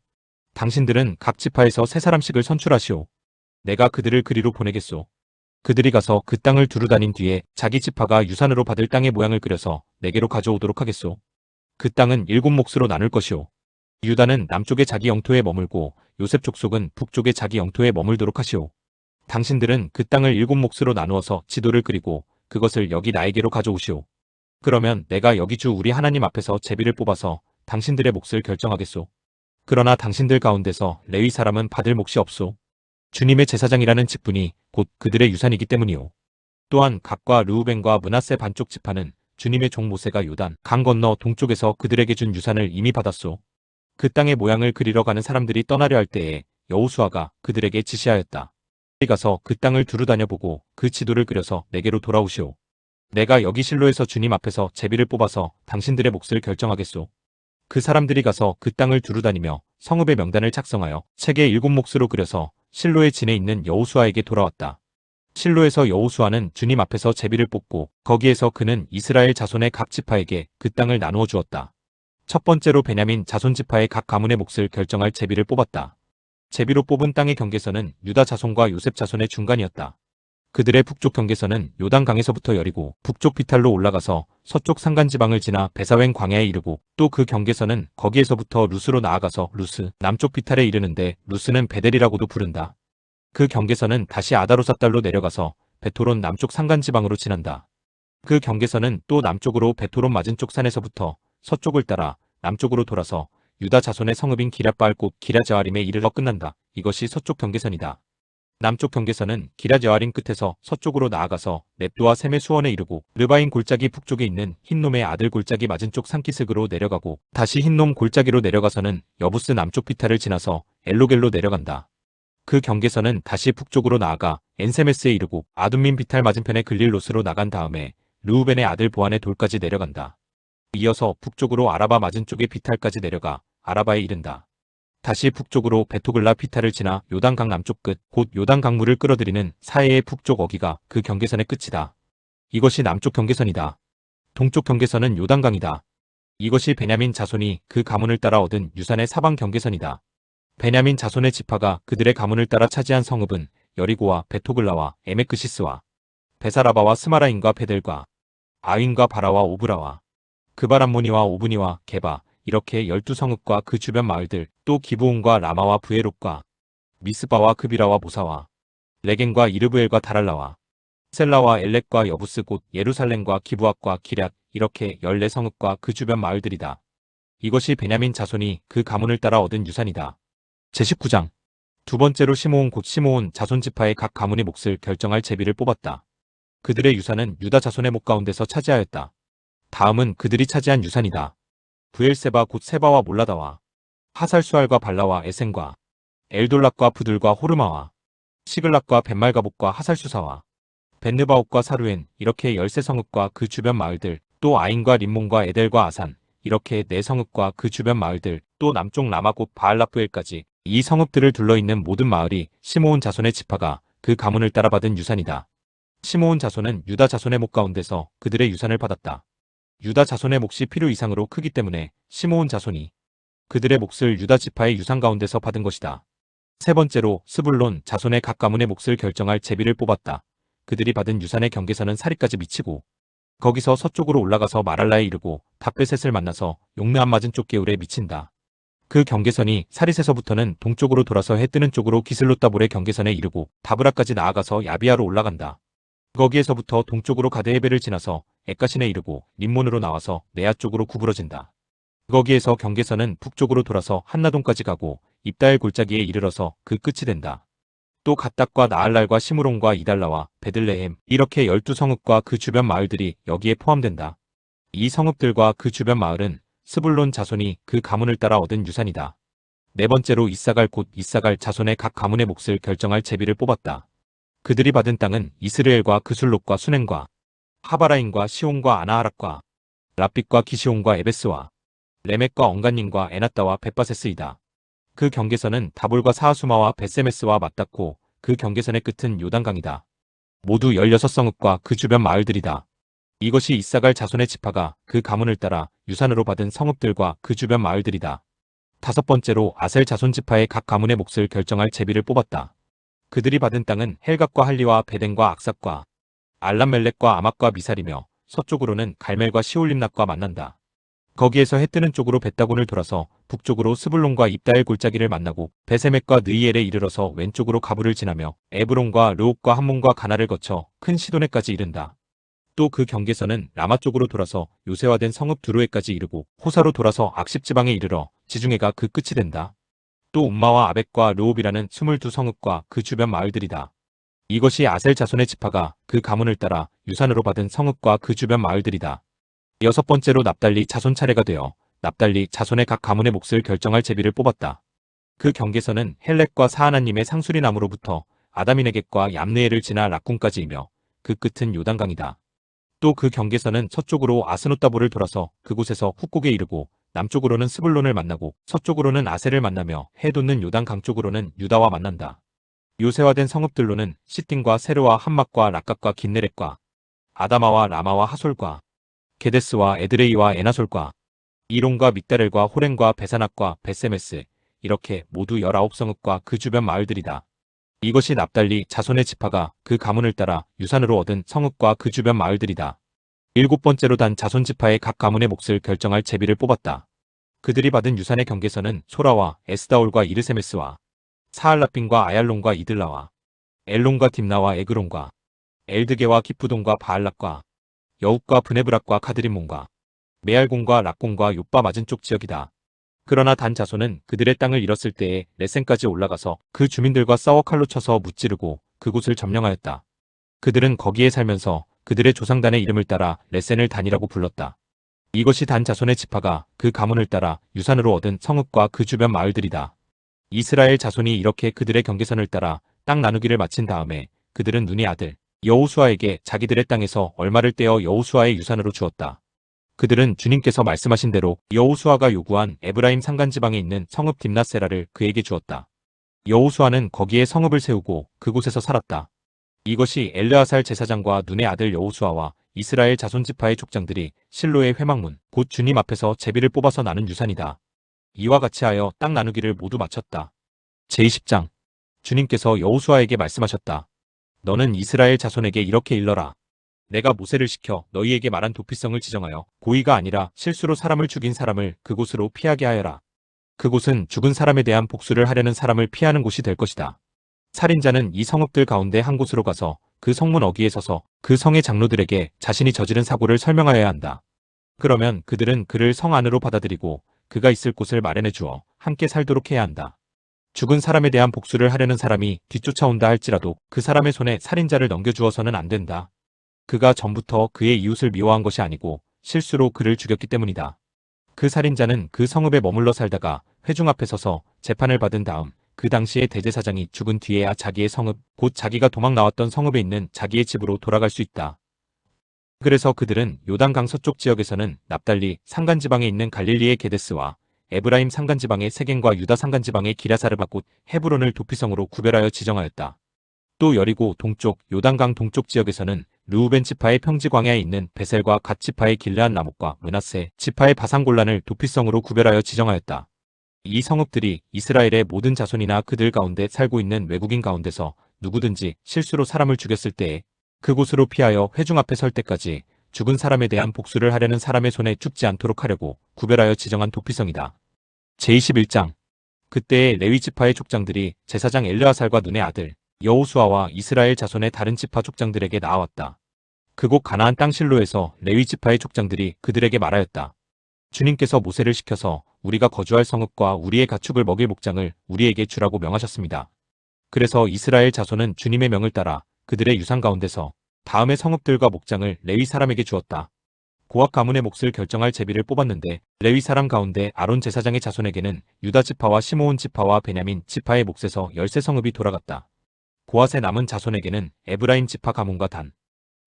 당신들은 각 지파에서 3사람씩을 선출하시오. 내가 그들을 그리로 보내겠소. 그들이 가서 그 땅을 두루 다닌 뒤에 자기 지파가 유산으로 받을 땅의 모양을 그려서 내게로 가져오도록 하겠소. 그 땅은 7몫으로 나눌 것이오. 유다는 남쪽의 자기 영토에 머물고 요셉 족속은 북쪽의 자기 영토에 머물도록 하시오. 당신들은 그 땅을 7몫으로 나누어서 지도를 그리고 그것을 여기 나에게로 가져오시오. 그러면 내가 여기 주 우리 하나님 앞에서 제비를 뽑아서 당신들의 몫을 결정하겠소. 그러나 당신들 가운데서 레위 사람은 받을 몫이 없소. 주님의 제사장이라는 직분이 곧 그들의 유산이기 때문이오. 또한 각과 르우벤과 므낫세 반쪽 지파는 주님의 종 모세가 요단 강 건너 동쪽에서 그들에게 준 유산을 이미 받았소. 그 땅의 모양을 그리러 가는 사람들이 떠나려 할 때에 여호수아가 그들에게 지시하였다. 가서 그 땅을 두루 다녀보고 그 지도를 그려서 내게로 돌아오시오. 내가 여기 실로에서 주님 앞에서 제비를 뽑아서 당신들의 몫을 결정하겠소. 그 사람들이 가서 그 땅을 두루 다니며 성읍의 명단을 작성하여 책에 7몫으로 그려서 실로의 진에 있는 여호수아에게 돌아왔다. 실로에서 여호수아는 주님 앞에서 제비를 뽑고 거기에서 그는 이스라엘 자손의 각 지파에게 그 땅을 나누어 주었다. 첫 번째로 베냐민 자손 지파의 각 가문의 몫을 결정할 제비를 뽑았다. 제비로 뽑은 땅의 경계선은 유다 자손과 요셉 자손의 중간이었다. 그들의 북쪽 경계선은 요단강에서부터 여리고 북쪽 비탈로 올라가서 서쪽 산간지방을 지나 베사웬 광야에 이르고 또 그 경계선은 거기에서부터 루스로 나아가서 루스 남쪽 비탈에 이르는데 루스는 베델이라고도 부른다. 그 경계선은 다시 아다로사 딸로 내려가서 베토론 남쪽 산간지방으로 지난다. 그 경계선은 또 남쪽으로 베토론 맞은 쪽 산에서부터 서쪽을 따라 남쪽으로 돌아서 유다 자손의 성읍인 기럇바알 곧 기럇여아림에 이르러 끝난다. 이것이 서쪽 경계선이다. 남쪽 경계선은 기럇여아림 끝에서 서쪽으로 나아가서 넵도와 셈의 수원에 이르고 르바인 골짜기 북쪽에 있는 흰놈의 아들 골짜기 맞은 쪽 산기슭으로 내려가고 다시 흰놈 골짜기로 내려가서는 여부스 남쪽 비탈을 지나서 엘로겔로 내려간다. 그 경계선은 다시 북쪽으로 나아가 엔세메스에 이르고 아둠민 비탈 맞은편의 글릴롯으로 나간 다음에 르우벤의 아들 보안의 돌까지 내려간다. 이어서 북쪽으로 아라바 맞은 쪽의 비탈까지 내려가 아라바에 이른다. 다시 북쪽으로 베토글라 피타를 지나 요단강 남쪽 끝, 곧 요단강물을 끌어들이는 사해의 북쪽 어기가 그 경계선의 끝이다. 이것이 남쪽 경계선이다. 동쪽 경계선은 요단강이다. 이것이 베냐민 자손이 그 가문을 따라 얻은 유산의 사방 경계선이다. 베냐민 자손의 지파가 그들의 가문을 따라 차지한 성읍은 여리고와 베토글라와 에메크시스와 베사라바와 스마라임과 베델과 아윈과 바라와 오브라와 그바람모니와 오브니와 게바 이렇게 12성읍과 그 주변 마을들 또 기브온과 라마와 브에롯과 미스바와 그비라와 모사와 레겐과 이르브엘과 다랄라와 셀라와 엘렉과 여부스 곧 예루살렘과 기브앗과 기럇 이렇게 14성읍과 그 주변 마을들이다. 이것이 베냐민 자손이 그 가문을 따라 얻은 유산이다. 제19장 두 번째로 시므온 곧 시므온 자손 지파의 각 가문의 몫을 결정할 제비를 뽑았다. 그들의 유산은 유다 자손의 목 가운데서 차지하였다. 다음은 그들이 차지한 유산이다. 브엘세바 곧 세바와 몰라다와 하살수알과 발라와 에센과 엘돌락과 부들과 호르마와 시글락과 벤말가복과 하살수사와 벤느바옥과 사루엔 이렇게 13성읍과 그 주변 마을들 또 아인과 림몬과 에델과 아산 이렇게 4성읍과 그 주변 마을들 또 남쪽 라마 곧 바알라프엘까지 이 성읍들을 둘러있는 모든 마을이 시므온 자손의 지파가 그 가문을 따라 받은 유산이다. 시므온 자손은 유다 자손의 목 가운데서 그들의 유산을 받았다. 유다 자손의 몫이 필요 이상으로 크기 때문에 시므온 자손이 그들의 몫을 유다 지파의 유산 가운데서 받은 것이다. 세 번째로 스불론 자손의 각 가문의 몫을 결정할 제비를 뽑았다. 그들이 받은 유산의 경계선은 사리까지 미치고 거기서 서쪽으로 올라가서 마랄라에 이르고 답베셋을 만나서 용르암 맞은 쪽 게울에 미친다. 그 경계선이 사릿에서부터는 동쪽으로 돌아서 해 뜨는 쪽으로 기슬롯다볼의 경계선에 이르고 다브라까지 나아가서 야비아로 올라간다. 거기에서부터 동쪽으로 가데헤벨을 지나서 에까신에 이르고 림몬으로 나와서 네아 쪽으로 구부러진다. 거기에서 경계선은 북쪽으로 돌아서 한나동까지 가고 입다엘 골짜기에 이르러서 그 끝이 된다. 또 갓닥과 나알랄과 시므론과 이달라와 베들레헴 이렇게 12성읍과 그 주변 마을들이 여기에 포함된다. 이 성읍들과 그 주변 마을은 스불론 자손이 그 가문을 따라 얻은 유산이다. 네 번째로 이사갈 곧 이사갈 자손의 각 가문의 몫을 결정할 제비를 뽑았다. 그들이 받은 땅은 이스르엘과 그술롯과 수넴과 하바라임과 시온과 아나하락과 랍빗과 기시온과 에베스와 레멕과 엉간님과 에나따와 벳바세스이다. 그 경계선은 다볼과 사하수마와 벳세메스와 맞닿고 그 경계선의 끝은 요단강이다. 모두 16성읍과 그 주변 마을들이다. 이것이 이사갈 자손의 지파가 그 가문을 따라 유산으로 받은 성읍들과 그 주변 마을들이다. 다섯 번째로 아셀 자손 지파의 각 가문의 몫을 결정할 제비를 뽑았다. 그들이 받은 땅은 헬갓과 할리와 베덴과 악삭과 알람멜렉과 아막과 미살이며 서쪽으로는 갈멜과 시올림락과 만난다. 거기에서 해 뜨는 쪽으로 벳다곤을 돌아서 북쪽으로 스불론과 입다엘 골짜기를 만나고 베세멕과 느이엘에 이르러서 왼쪽으로 가브를 지나며 에브론과 르옥과 함몬과 가나를 거쳐 큰 시도네까지 이른다. 또 그 경계선은 라마 쪽으로 돌아서 요새화된 성읍 두로에까지 이르고 호사로 돌아서 악십 지방에 이르러 지중해가 그 끝이 된다. 또 움마와 아벡과 르옵이라는 22성읍과 그 주변 마을들이다. 이것이 아셀 자손의 지파가 그 가문을 따라 유산으로 받은 성읍과 그 주변 마을들이다. 여섯 번째로 납달리 자손 차례가 되어 납달리 자손의 각 가문의 몫을 결정할 제비를 뽑았다. 그 경계선은 헬렉과 사하나님의 상수리 나무로부터 아다미네겟과 얌느엘을 지나 락군까지이며 그 끝은 요단강이다. 또 그 경계선은 서쪽으로 아스노따볼을 돌아서 그곳에서 훅곡에 이르고 남쪽으로는 스불론을 만나고 서쪽으로는 아셀을 만나며 해 돋는 요단강 쪽으로는 유다와 만난다. 요새화된 성읍들로는 시띵과 세르와 함막과 락각과 긴네렛과 아다마와 라마와 하솔과 게데스와 에드레이와 에나솔과 이론과 믹다렐과 호렌과 베사낙과 벳세메스 이렇게 모두 19성읍과 그 주변 마을들이다. 이것이 납달리 자손의 지파가 그 가문을 따라 유산으로 얻은 성읍과 그 주변 마을들이다. 일곱 번째로 단 자손 지파의 각 가문의 몫을 결정할 제비를 뽑았다. 그들이 받은 유산의 경계선은 소라와 에스다올과 이르세메스와 사알라핀과 아얄론과 이들라와 엘론과 딥나와 에그론과 엘드게와 기프돈과 바알락과 여욱과 브네브락과 카드림몬과 메알곤과 락곤과 요빠 맞은 쪽 지역이다. 그러나 단 자손은 그들의 땅을 잃었을 때에 레센까지 올라가서 그 주민들과 싸워 칼로 쳐서 무찌르고 그곳을 점령하였다. 그들은 거기에 살면서 그들의 조상단의 이름을 따라 레센을 단이라고 불렀다. 이것이 단 자손의 지파가 그 가문을 따라 유산으로 얻은 성읍과 그 주변 마을들이다. 이스라엘 자손이 이렇게 그들의 경계선을 따라 땅 나누기를 마친 다음에 그들은 눈의 아들 여호수아에게 자기들의 땅에서 얼마를 떼어 여호수아의 유산으로 주었다. 그들은 주님께서 말씀하신 대로 여호수아가 요구한 에브라임 산간지방에 있는 성읍 딥낫세라를 그에게 주었다. 여호수아는 거기에 성읍을 세우고 그곳에서 살았다. 이것이 엘르아살 제사장과 눈의 아들 여호수아와 이스라엘 자손 지파의 족장들이 실로의 회막문 곧 주님 앞에서 제비를 뽑아서 나눈 유산이다. 이와 같이 하여 땅 나누기를 모두 마쳤다. 제20장 주님께서 여호수아에게 말씀하셨다. 너는 이스라엘 자손에게 이렇게 일러라. 내가 모세를 시켜 너희에게 말한 도피성을 지정하여 고의가 아니라 실수로 사람을 죽인 사람을 그곳으로 피하게 하여라. 그곳은 죽은 사람에 대한 복수를 하려는 사람을 피하는 곳이 될 것이다. 살인자는 이 성읍들 가운데 한 곳으로 가서 그 성문 어귀에 서서 그 성의 장로들에게 자신이 저지른 사고를 설명하여야 한다. 그러면 그들은 그를 성 안으로 받아들이고 그가 있을 곳을 마련해 주어 함께 살도록 해야 한다. 죽은 사람에 대한 복수를 하려는 사람이 뒤쫓아온다 할지라도 그 사람의 손에 살인자를 넘겨주어서는 안 된다. 그가 전부터 그의 이웃을 미워한 것이 아니고 실수로 그를 죽였기 때문이다. 그 살인자는 그 성읍에 머물러 살다가 회중 앞에 서서 재판을 받은 다음 그 당시의 대제사장이 죽은 뒤에야 자기의 성읍, 곧 자기가 도망 나왔던 성읍에 있는 자기의 집으로 돌아갈 수 있다. 그래서 그들은 요단강 서쪽 지역에서는 납달리 산간지방에 있는 갈릴리의 게데스와 에브라임 산간지방의 세겐과 유다 산간지방의 기라사르바 곧 헤브론을 도피성으로 구별하여 지정하였다. 또 여리고 동쪽 요단강 동쪽 지역에서는 르우벤 지파의 평지 광야에 있는 베셀과 갓 지파의 길르앗 라못과 므낫세 지파의 바산 골란을 도피성으로 구별하여 지정하였다. 이 성읍들이 이스라엘의 모든 자손이나 그들 가운데 살고 있는 외국인 가운데서 누구든지 실수로 사람을 죽였을 때에 그곳으로 피하여 회중 앞에 설 때까지 죽은 사람에 대한 복수를 하려는 사람의 손에 죽지 않도록 하려고 구별하여 지정한 도피성이다. 제21장 그때의 레위 지파의 족장들이 제사장 엘르아살과 눈의 아들 여호수아와 이스라엘 자손의 다른 지파 족장들에게 나아왔다. 그곳 가나안 땅 실로에서 레위 지파의 족장들이 그들에게 말하였다. 주님께서 모세를 시켜서 우리가 거주할 성읍과 우리의 가축을 먹일 목장을 우리에게 주라고 명하셨습니다. 그래서 이스라엘 자손은 주님의 명을 따라 그들의 유산 가운데서 다음의 성읍들과 목장을 레위 사람에게 주었다. 고앗 가문의 몫을 결정할 제비를 뽑았는데 레위 사람 가운데 아론 제사장의 자손에게는 유다 지파와 시므온 지파와 베냐민 지파의 몫에서 13성읍이 돌아갔다. 고앗의 남은 자손에게는 에브라임 지파 가문과 단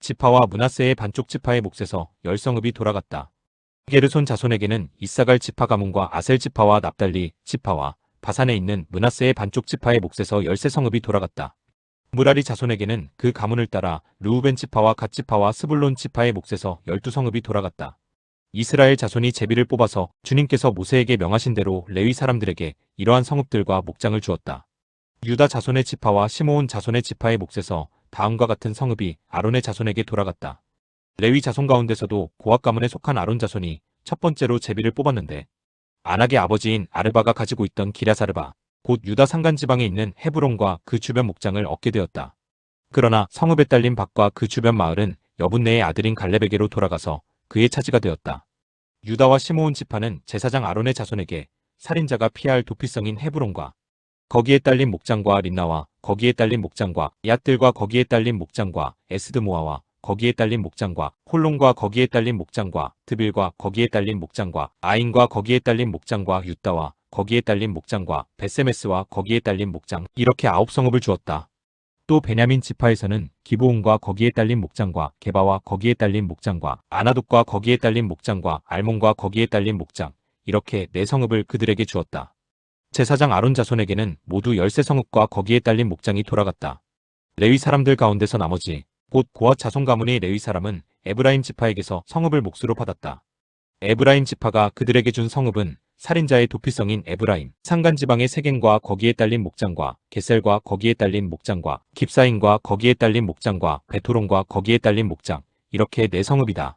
지파와 므낫세의 반쪽 지파의 몫에서 10성읍이 돌아갔다. 게르손 자손에게는 이사갈 지파 가문과 아셀 지파와 납달리 지파와 바산에 있는 므낫세의 반쪽 지파의 몫에서 13성읍이 돌아갔다. 무라리 자손에게는 그 가문을 따라 르우벤 지파와 갓 지파와 스불론 지파의 몫에서 12성읍이 돌아갔다. 이스라엘 자손이 제비를 뽑아서 주님께서 모세에게 명하신 대로 레위 사람들에게 이러한 성읍들과 목장을 주었다. 유다 자손의 지파와 시므온 자손의 지파의 몫에서 다음과 같은 성읍이 아론의 자손에게 돌아갔다. 레위 자손 가운데서도 고앗 가문에 속한 아론 자손이 첫 번째로 제비를 뽑았는데 안악의 아버지인 아르바가 가지고 있던 기랴사르바 곧 유다 산간 지방에 있는 헤브론과 그 주변 목장을 얻게 되었다. 그러나 성읍에 딸린 밭과 그 주변 마을은 여분네의 아들인 갈렙에게로 돌아가서 그의 차지가 되었다. 유다와 시므온 지파는 제사장 아론의 자손에게 살인자가 피할 도피성인 헤브론과 거기에 딸린 목장과 림나와 거기에 딸린 목장과 얏들과 거기에 딸린 목장과 에스드모아와 거기에 딸린 목장과 홀론과 거기에 딸린 목장과 드빌과 거기에 딸린 목장과 아인과 거기에 딸린 목장과 유다와 거기에 딸린 목장과 베세메스와 거기에 딸린 목장 이렇게 9성읍을 주었다. 또 베냐민 지파에서는 기브온과 거기에 딸린 목장과 게바와 거기에 딸린 목장과 아나돗과 거기에 딸린 목장과 알몬과 거기에 딸린 목장 이렇게 4성읍을 그들에게 주었다. 제사장 아론 자손에게는 모두 13성읍과 거기에 딸린 목장이 돌아갔다. 레위 사람들 가운데서 나머지 곧 고앗 자손 가문의 레위 사람은 에브라임 지파에게서 성읍을 몫으로 받았다. 에브라임 지파가 그들에게 준 성읍은 살인자의 도피성인 에브라임, 산간지방의 세겐과 거기에 딸린 목장과 게셀과 거기에 딸린 목장과 깁사인과 거기에 딸린 목장과 베토론과 거기에 딸린 목장 이렇게 4성읍이다.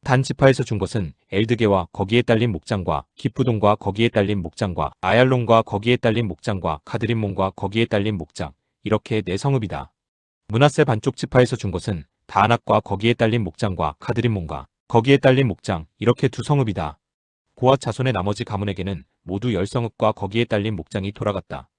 단 지파에서 준 것은 엘드게와 거기에 딸린 목장과 기프돈과 거기에 딸린 목장과 아얄론과 거기에 딸린 목장과 가드림몬과 거기에 딸린 목장 이렇게 4성읍이다. 므낫세 반쪽 지파에서 준 것은 다안악과 거기에 딸린 목장과 가드림몬과 거기에 딸린 목장 이렇게 2성읍이다. 고앗 자손의 나머지 가문에게는 모두 10성읍과 거기에 딸린 목장이 돌아갔다.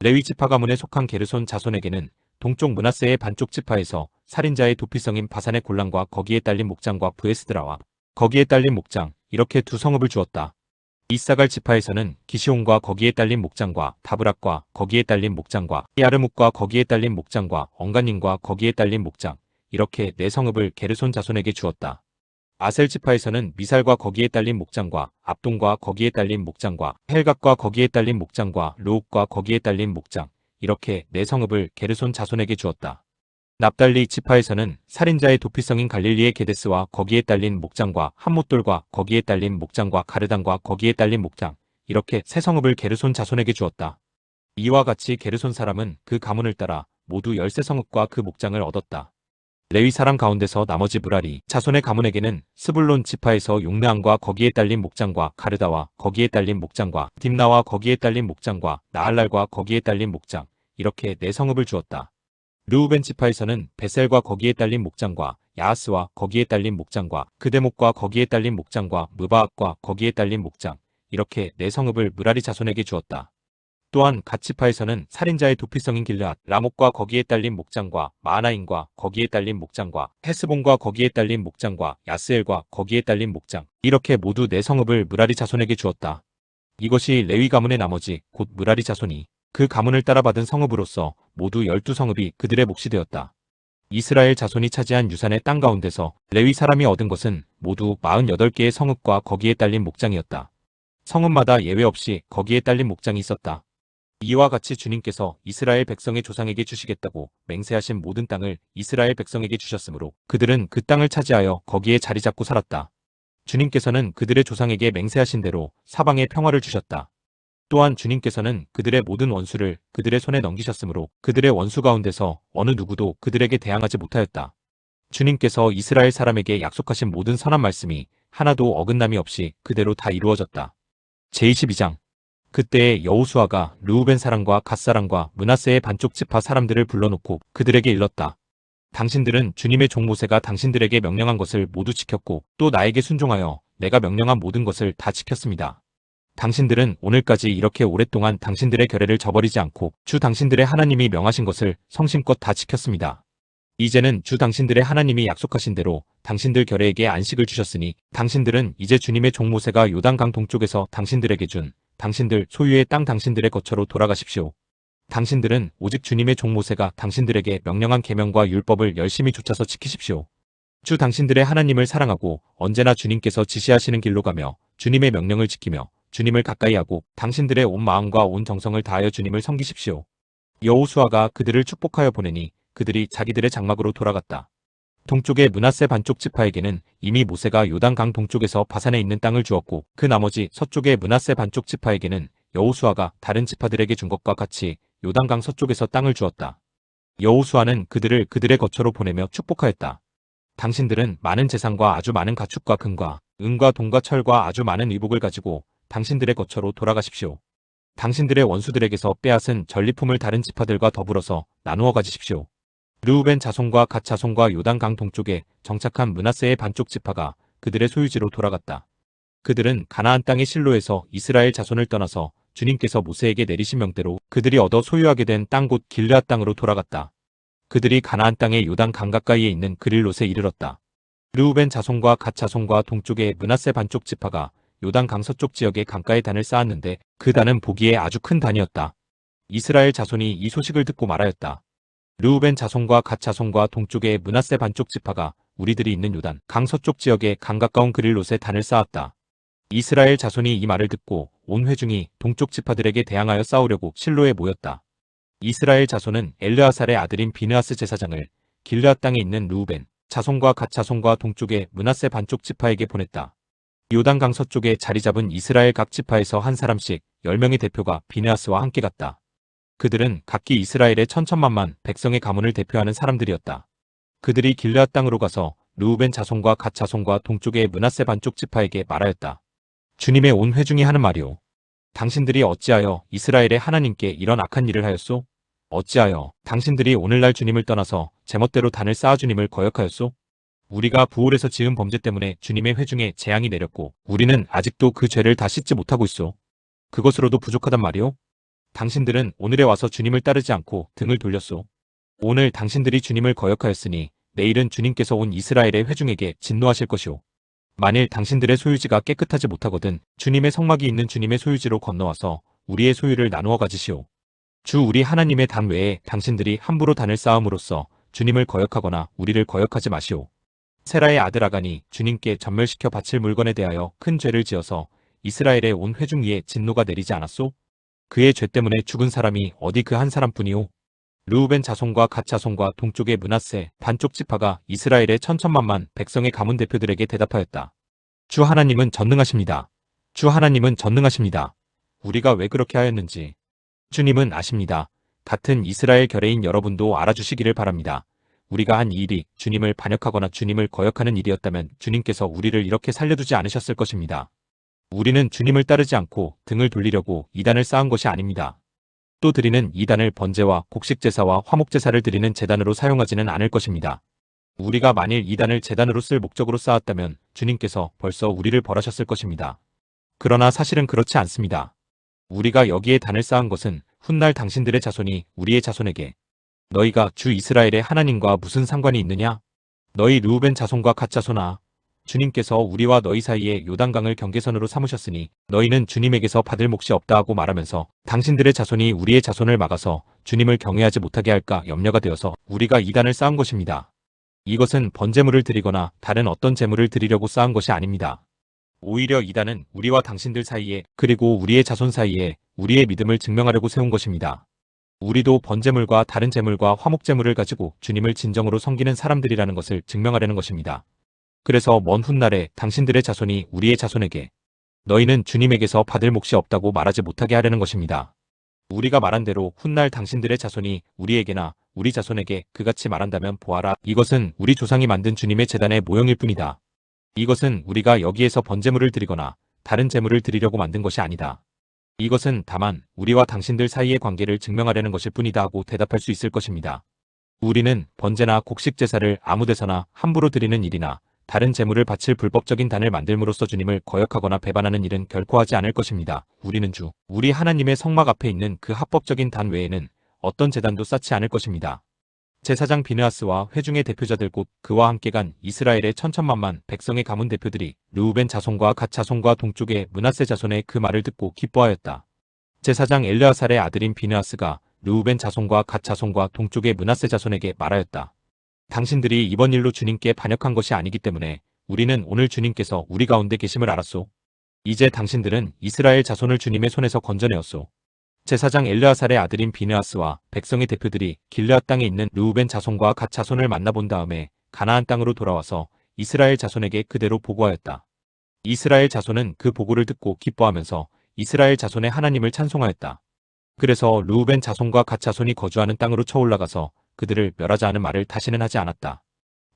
레위 지파 가문에 속한 게르손 자손에게는 동쪽 므낫세의 반쪽 지파에서 살인자의 도피성인 바산의 골란과 거기에 딸린 목장과 브에스드라와 거기에 딸린 목장 이렇게 2성읍을 주었다. 이사갈 지파에서는 기시온과 거기에 딸린 목장과 다브락과 거기에 딸린 목장과 야르묵과 거기에 딸린 목장과 엉간님과 거기에 딸린 목장 이렇게 4성읍을 게르손 자손에게 주었다. 아셀 지파에서는 미살과 거기에 딸린 목장과 압돈과 거기에 딸린 목장과 헬각과 거기에 딸린 목장과 르옥과 거기에 딸린 목장 이렇게 4성읍을 게르손 자손에게 주었다. 납달리 지파에서는 살인자의 도피성인 갈릴리의 게데스와 거기에 딸린 목장과 함못돌과 거기에 딸린 목장과 가르단과 거기에 딸린 목장 이렇게 3성읍을 게르손 자손에게 주었다. 이와 같이 게르손 사람은 그 가문을 따라 모두 13성읍과 그 목장을 얻었다. 레위 사람 가운데서 나머지 무라리 자손의 가문에게는 스불론 지파에서 용르암과 거기에 딸린 목장과 가르다와 거기에 딸린 목장과 딥나와 거기에 딸린 목장과 나할랄과 거기에 딸린 목장 이렇게 4성읍을 주었다. 르우벤 지파에서는 베셀과 거기에 딸린 목장과 야하스와 거기에 딸린 목장과 그대목과 거기에 딸린 목장과 무바악과 거기에 딸린 목장 이렇게 4성읍을 무라리 자손에게 주었다. 또한 갓 지파에서는 살인자의 도피성인 길르앗 라못과 거기에 딸린 목장과 마하나임과 거기에 딸린 목장과 헤스본과 거기에 딸린 목장과 야스엘과 거기에 딸린 목장 이렇게 모두 4성읍을 무라리 자손에게 주었다. 이것이 레위 가문의 나머지 곧 무라리 자손이 그 가문을 따라 받은 성읍으로서 모두 12성읍이 그들의 몫이 되었다. 이스라엘 자손이 차지한 유산의 땅 가운데서 레위 사람이 얻은 것은 모두 48개의 성읍과 거기에 딸린 목장이었다. 성읍마다 예외 없이 거기에 딸린 목장이 있었다. 이와 같이 주님께서 이스라엘 백성의 조상에게 주시겠다고 맹세하신 모든 땅을 이스라엘 백성에게 주셨으므로 그들은 그 땅을 차지하여 거기에 자리 잡고 살았다. 주님께서는 그들의 조상에게 맹세하신 대로 사방에 평화를 주셨다. 또한 주님께서는 그들의 모든 원수를 그들의 손에 넘기셨으므로 그들의 원수 가운데서 어느 누구도 그들에게 대항하지 못하였다. 주님께서 이스라엘 사람에게 약속하신 모든 선한 말씀이 하나도 어긋남이 없이 그대로 다 이루어졌다. 제22장 그때에 여호수아가 르우벤 사람과 갓 사람과 므낫세의 반쪽 지파 사람들을 불러놓고 그들에게 일렀다. 당신들은 주님의 종 모세가 당신들에게 명령한 것을 모두 지켰고 또 나에게 순종하여 내가 명령한 모든 것을 다 지켰습니다. 당신들은 오늘까지 이렇게 오랫동안 당신들의 결례를 저버리지 않고 주 당신들의 하나님이 명하신 것을 성심껏 다 지켰습니다. 이제는 주 당신들의 하나님이 약속하신 대로 당신들 결례에게 안식을 주셨으니 당신들은 이제 주님의 종 모세가 요단강 동쪽에서 당신들에게 준 당신들 소유의 땅 당신들의 거처로 돌아가십시오. 당신들은 오직 주님의 종 모세가 당신들에게 명령한 계명과 율법을 열심히 좇아서 지키십시오. 주 당신들의 하나님을 사랑하고 언제나 주님께서 지시하시는 길로 가며 주님의 명령을 지키며 주님을 가까이 하고 당신들의 온 마음과 온 정성을 다하여 주님을 섬기십시오. 여호수아가 그들을 축복하여 보내니 그들이 자기들의 장막으로 돌아갔다. 동쪽의 므낫세 반쪽 지파에게는 이미 모세가 요단강 동쪽에서 바산에 있는 땅을 주었고 그 나머지 서쪽의 므낫세 반쪽 지파에게는 여호수아가 다른 지파들에게 준 것과 같이 요단강 서쪽에서 땅을 주었다. 여호수아는 그들을 그들의 거처로 보내며 축복하였다. 당신들은 많은 재산과 아주 많은 가축과 금과 은과 동과 철과 아주 많은 의복을 가지고 당신들의 거처로 돌아가십시오. 당신들의 원수들에게서 빼앗은 전리품을 다른 지파들과 더불어서 나누어 가지십시오. 르우벤 자손과 갓 자손과 요단강 동쪽에 정착한 므낫세의 반쪽 지파가 그들의 소유지로 돌아갔다. 그들은 가나안 땅의 실로에서 이스라엘 자손을 떠나서 주님께서 모세에게 내리신 명대로 그들이 얻어 소유하게 된 땅 곧 길르앗 땅으로 돌아갔다. 그들이 가나안 땅의 요단 강 가까이에 있는 그릴롯에 이르렀다. 르우벤 자손과 갓 자손과 동쪽의 므낫세 반쪽 지파가 요단 강 서쪽 지역에 강가에 단을 쌓았는데 그 단은 보기에 아주 큰 단이었다. 이스라엘 자손이 이 소식을 듣고 말하였다. 르우벤 자손과 갓 자손과 동쪽의 므낫세 반쪽 지파가 우리들이 있는 요단 강 서쪽 지역에 강 가까운 그릴롯에 단을 쌓았다. 이스라엘 자손이 이 말을 듣고 온 회중이 동쪽 지파들에게 대항하여 싸우려고 실로에 모였다. 이스라엘 자손은 엘르아살의 아들인 비느하스 제사장을 길르앗 땅에 있는 르우벤 자손과 갓 자손과 동쪽의 므낫세 반쪽 지파에게 보냈다. 요단강 서쪽에 자리 잡은 이스라엘 각 지파에서 한 사람씩 10명의 대표가 비느하스와 함께 갔다. 그들은 각기 이스라엘의 천천만만 백성의 가문을 대표하는 사람들이었다. 그들이 길르앗 땅으로 가서 르우벤 자손과 갓 자손과 동쪽의 므낫세 반쪽 지파에게 말하였다. 주님의 온 회중이 하는 말이오. 당신들이 어찌하여 이스라엘의 하나님께 이런 악한 일을 하였소? 어찌하여 당신들이 오늘날 주님을 떠나서 제멋대로 단을 쌓아 주님을 거역하였소? 우리가 부올에서 지은 범죄 때문에 주님의 회중에 재앙이 내렸고 우리는 아직도 그 죄를 다 씻지 못하고 있소. 그것으로도 부족하단 말이오? 당신들은 오늘에 와서 주님을 따르지 않고 등을 돌렸소. 오늘 당신들이 주님을 거역하였으니 내일은 주님께서 온 이스라엘의 회중에게 진노하실 것이오. 만일 당신들의 소유지가 깨끗하지 못하거든 주님의 성막이 있는 주님의 소유지로 건너와서 우리의 소유를 나누어 가지시오. 주 우리 하나님의 단 외에 당신들이 함부로 단을 쌓음으로써 주님을 거역하거나 우리를 거역하지 마시오. 세라의 아들 아간이 주님께 전멸시켜 바칠 물건에 대하여 큰 죄를 지어서 이스라엘의 온 회중 위에 진노가 내리지 않았소? 그의 죄 때문에 죽은 사람이 어디 그 한 사람뿐이오? 르우벤 자손과 갓 자손과 동쪽의 므낫세 반쪽 지파가 이스라엘의 천천만만 백성의 가문 대표들에게 대답하였다. 주 하나님은 전능하십니다. 주 하나님은 전능하십니다. 우리가 왜 그렇게 하였는지 주님은 아십니다. 같은 이스라엘 결례인 여러분도 알아주시기를 바랍니다. 우리가 한 이 일이 주님을 반역하거나 주님을 거역하는 일이었다면 주님께서 우리를 이렇게 살려두지 않으셨을 것입니다. 우리는 주님을 따르지 않고 등을 돌리려고 이단을 쌓은 것이 아닙니다. 또 드리는 이단을 번제와 곡식제사와 화목제사를 드리는 제단으로 사용하지는 않을 것입니다. 우리가 만일 이단을 제단으로 쓸 목적으로 쌓았다면 주님께서 벌써 우리를 벌하셨을 것입니다. 그러나 사실은 그렇지 않습니다. 우리가 여기에 단을 쌓은 것은 훗날 당신들의 자손이 우리의 자손에게 너희가 주 이스라엘의 하나님과 무슨 상관이 있느냐? 너희 르우벤 자손과 갓 자손아, 주님께서 우리와 너희 사이에 요단강을 경계선으로 삼으셨으니 너희는 주님에게서 받을 몫이 없다 하고 말하면서 당신들의 자손이 우리의 자손을 막아서 주님을 경외하지 못하게 할까 염려가 되어서 우리가 이단을 쌓은 것입니다. 이것은 번제물을 드리거나 다른 어떤 제물을 드리려고 쌓은 것이 아닙니다. 오히려 이단은 우리와 당신들 사이에 그리고 우리의 자손 사이에 우리의 믿음을 증명하려고 세운 것입니다. 우리도 번제물과 다른 제물과 화목제물을 가지고 주님을 진정으로 섬기는 사람들이라는 것을 증명하려는 것입니다. 그래서 먼 훗날에 당신들의 자손이 우리의 자손에게 너희는 주님에게서 받을 몫이 없다고 말하지 못하게 하려는 것입니다. 우리가 말한 대로 훗날 당신들의 자손이 우리에게나 우리 자손에게 그같이 말한다면 보아라. 이것은 우리 조상이 만든 주님의 제단의 모형일 뿐이다. 이것은 우리가 여기에서 번제물을 드리거나 다른 제물을 드리려고 만든 것이 아니다. 이것은 다만 우리와 당신들 사이의 관계를 증명하려는 것일 뿐이다 하고 대답할 수 있을 것입니다. 우리는 번제나 곡식 제사를 아무 데서나 함부로 드리는 일이나 다른 제물을 바칠 불법적인 단을 만들므로써 주님을 거역하거나 배반하는 일은 결코 하지 않을 것입니다. 우리는 우리 하나님의 성막 앞에 있는 그 합법적인 단 외에는 어떤 제단도 쌓지 않을 것입니다. 제사장 비느하스와 회중의 대표자들 곧 그와 함께 간 이스라엘의 천천만만 백성의 가문 대표들이 르우벤 자손과 갓 자손과 동쪽의 므낫세 자손의 그 말을 듣고 기뻐하였다. 제사장 엘르아살의 아들인 비느하스가 르우벤 자손과 갓 자손과 동쪽의 므낫세 자손에게 말하였다. 당신들이 이번 일로 주님께 반역한 것이 아니기 때문에 우리는 오늘 주님께서 우리 가운데 계심을 알았소. 이제 당신들은 이스라엘 자손을 주님의 손에서 건져내었소. 제사장 엘르아살의 아들인 비느하스와 백성의 대표들이 길르앗 땅에 있는 르우벤 자손과 갓 자손을 만나본 다음에 가나안 땅으로 돌아와서 이스라엘 자손에게 그대로 보고하였다. 이스라엘 자손은 그 보고를 듣고 기뻐하면서 이스라엘 자손의 하나님을 찬송하였다. 그래서 르우벤 자손과 갓 자손이 거주하는 땅으로 쳐올라가서 그들을 멸하자 하는 말을 다시는 하지 않았다.